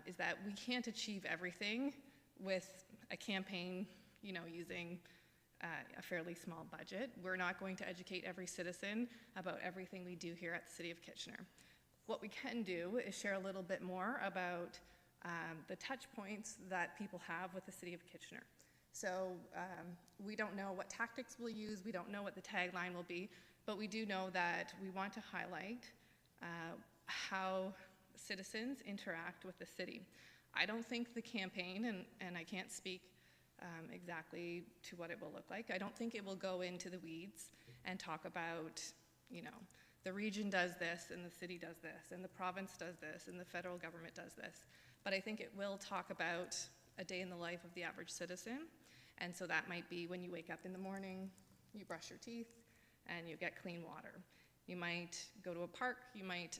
[SPEAKER 16] is that we can't achieve everything with a campaign, using a fairly small budget. We're not going to educate every citizen about everything we do here at the City of Kitchener. What we can do is share a little bit more about the touch points that people have with the City of Kitchener. So we don't know what tactics we'll use, we don't know what the tagline will be, but we do know that we want to highlight how citizens interact with the city. I don't think the campaign, and I can't speak exactly to what it will look like, I don't think it will go into the weeds and talk about, the region does this, and the city does this, and the province does this, and the federal government does this. But I think it will talk about a day in the life of the average citizen. And so that might be when you wake up in the morning, you brush your teeth, and you get clean water. You might go to a park, you might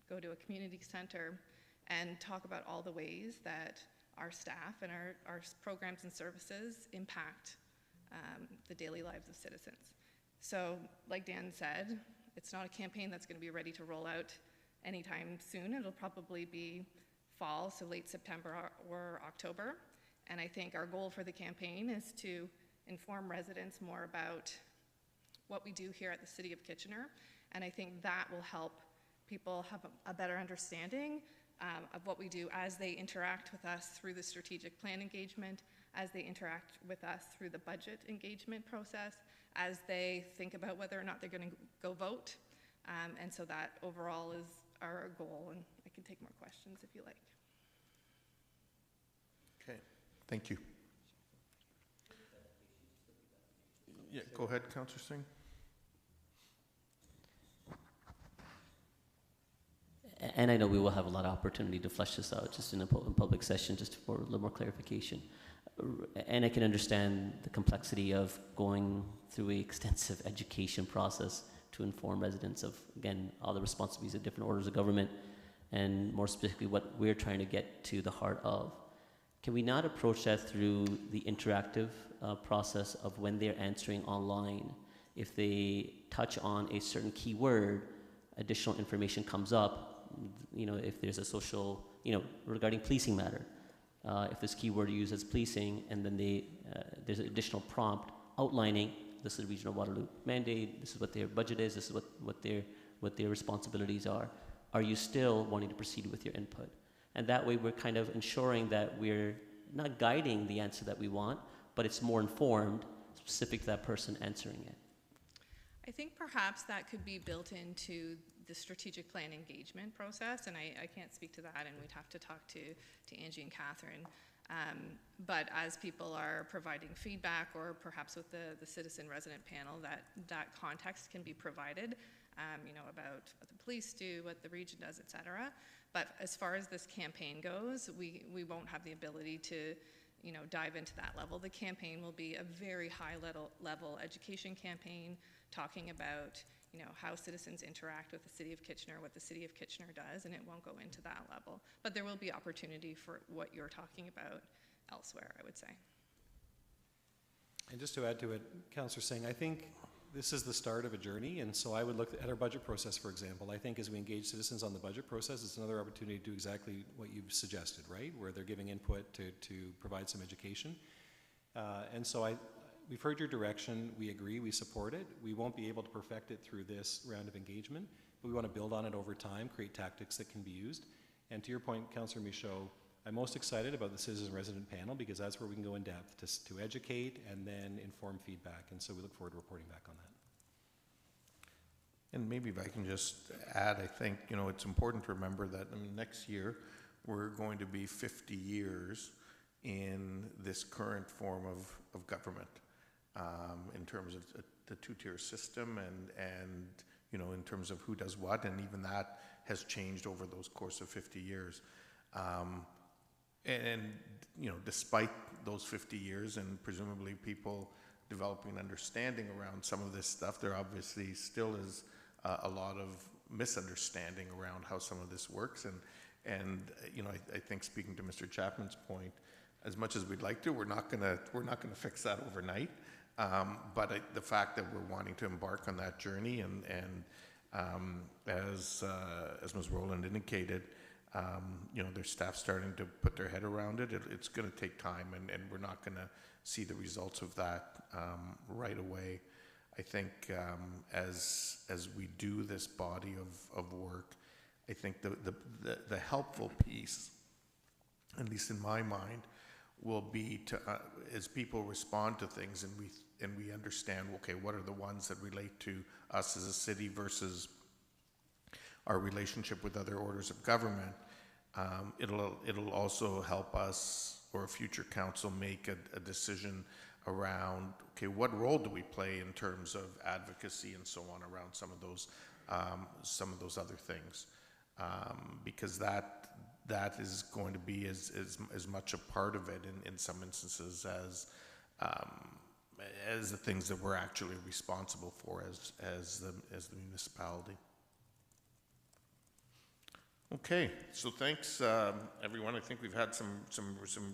[SPEAKER 16] go to a community center, and talk about all the ways that our staff and our programs and services impact the daily lives of citizens. So, like Dan said, it's not a campaign that's going to be ready to roll out anytime soon. It'll probably be fall, so late September or October. And I think our goal for the campaign is to inform residents more about what we do here at the City of Kitchener. And I think that will help people have a better understanding of what we do as they interact with us through the strategic plan engagement, as they interact with us through the budget engagement process, as they think about whether or not they're going to go vote. And so that overall is our goal, and I can take more questions if you like.
[SPEAKER 1] Okay, thank you. Yeah, go ahead, Councillor Singh.
[SPEAKER 10] And I know we will have a lot of opportunity to flesh this out just in a public session, just for a little more clarification. And I can understand the complexity of going through an extensive education process to inform residents of, again, all the responsibilities of different orders of government, and more specifically what we're trying to get to the heart of. Can we not approach that through the interactive process of when they're answering online? If they touch on a certain keyword, additional information comes up. If there's a social, regarding policing matter, if this keyword used as policing, and then there's an additional prompt outlining this is the Regional Waterloo mandate, this is what their budget is, this is what their responsibilities are. Are you still wanting to proceed with your input? And that way we're kind of ensuring that we're not guiding the answer that we want, but it's more informed, specific to that person answering it.
[SPEAKER 16] I think perhaps that could be built into the strategic plan engagement process, and I can't speak to that, and we'd have to talk to Angie and Catherine. But as people are providing feedback, or perhaps with the citizen resident panel, that context can be provided, about what the police do, what the region does, et cetera. But as far as this campaign goes, we won't have the ability to dive into that level. The campaign will be a very high level education campaign, talking about how citizens interact with the City of Kitchener, what the City of Kitchener does, and it won't go into that level. But there will be opportunity for what you're talking about elsewhere, I would say.
[SPEAKER 2] And just to add to it, Councillor Singh, I think this is the start of a journey, and so I would look at our budget process, for example. I think as we engage citizens on the budget process, it's another opportunity to do exactly what you've suggested, right? Where they're giving input to provide some education. And so we've heard your direction, we agree, we support it. We won't be able to perfect it through this round of engagement, but we want to build on it over time, create tactics that can be used. And to your point, Councillor Michaud, I'm most excited about the citizen resident panel because that's where we can go in depth to educate and then inform feedback. And so we look forward to reporting back on that.
[SPEAKER 1] And maybe if I can just add, I think, it's important to remember that next year we're going to be 50 years in this current form of government, in terms of the two-tier system and in terms of who does what, and even that has changed over those course of 50 years. And despite those 50 years and presumably people developing an understanding around some of this stuff, there obviously still is a lot of misunderstanding around how some of this works. And you know, I think speaking to Mr. Chapman's point, as much as we'd like to, we're not gonna fix that overnight. But the fact that we're wanting to embark on that journey, and as Ms. Rowland indicated, you know, their staff starting to put their head around it. It's going to take time, and we're not going to see the results of that right away. I think as we do this body of work, I think the helpful piece, at least in my mind, will be to as people respond to things and we understand, okay, what are the ones that relate to us as a city versus our relationship with other orders of government. It'll also help us or a future council make a decision around, okay, what role do we play in terms of advocacy and so on around some of those other things, because that is going to be as much a part of it in some instances as the things that we're actually responsible for as the municipality. Okay, so thanks everyone. I think we've had some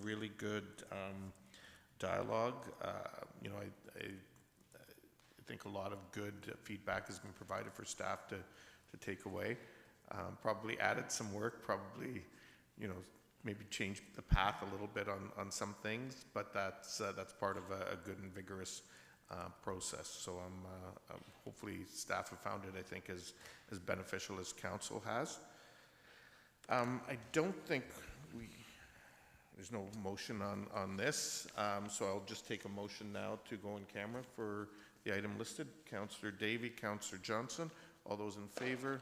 [SPEAKER 1] really good dialogue. You know, I think a lot of good feedback has been provided for staff to take away. Probably added some work, probably, you know, maybe changed the path a little bit on some things, but that's part of a good and vigorous process. So hopefully staff have found it, I think, as beneficial as council has. I don't think there's no motion on this, so I'll just take a motion now to go in camera for the item listed. Councillor Davey, Councillor Johnson, all those in favor?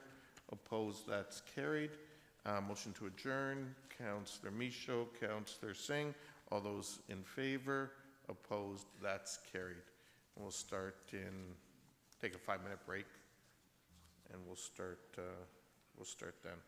[SPEAKER 1] Opposed? That's carried. Motion to adjourn, Councillor Michaud, Councillor Singh, all those in favor? Opposed? That's carried. We'll take a 5-minute break, and we'll start then.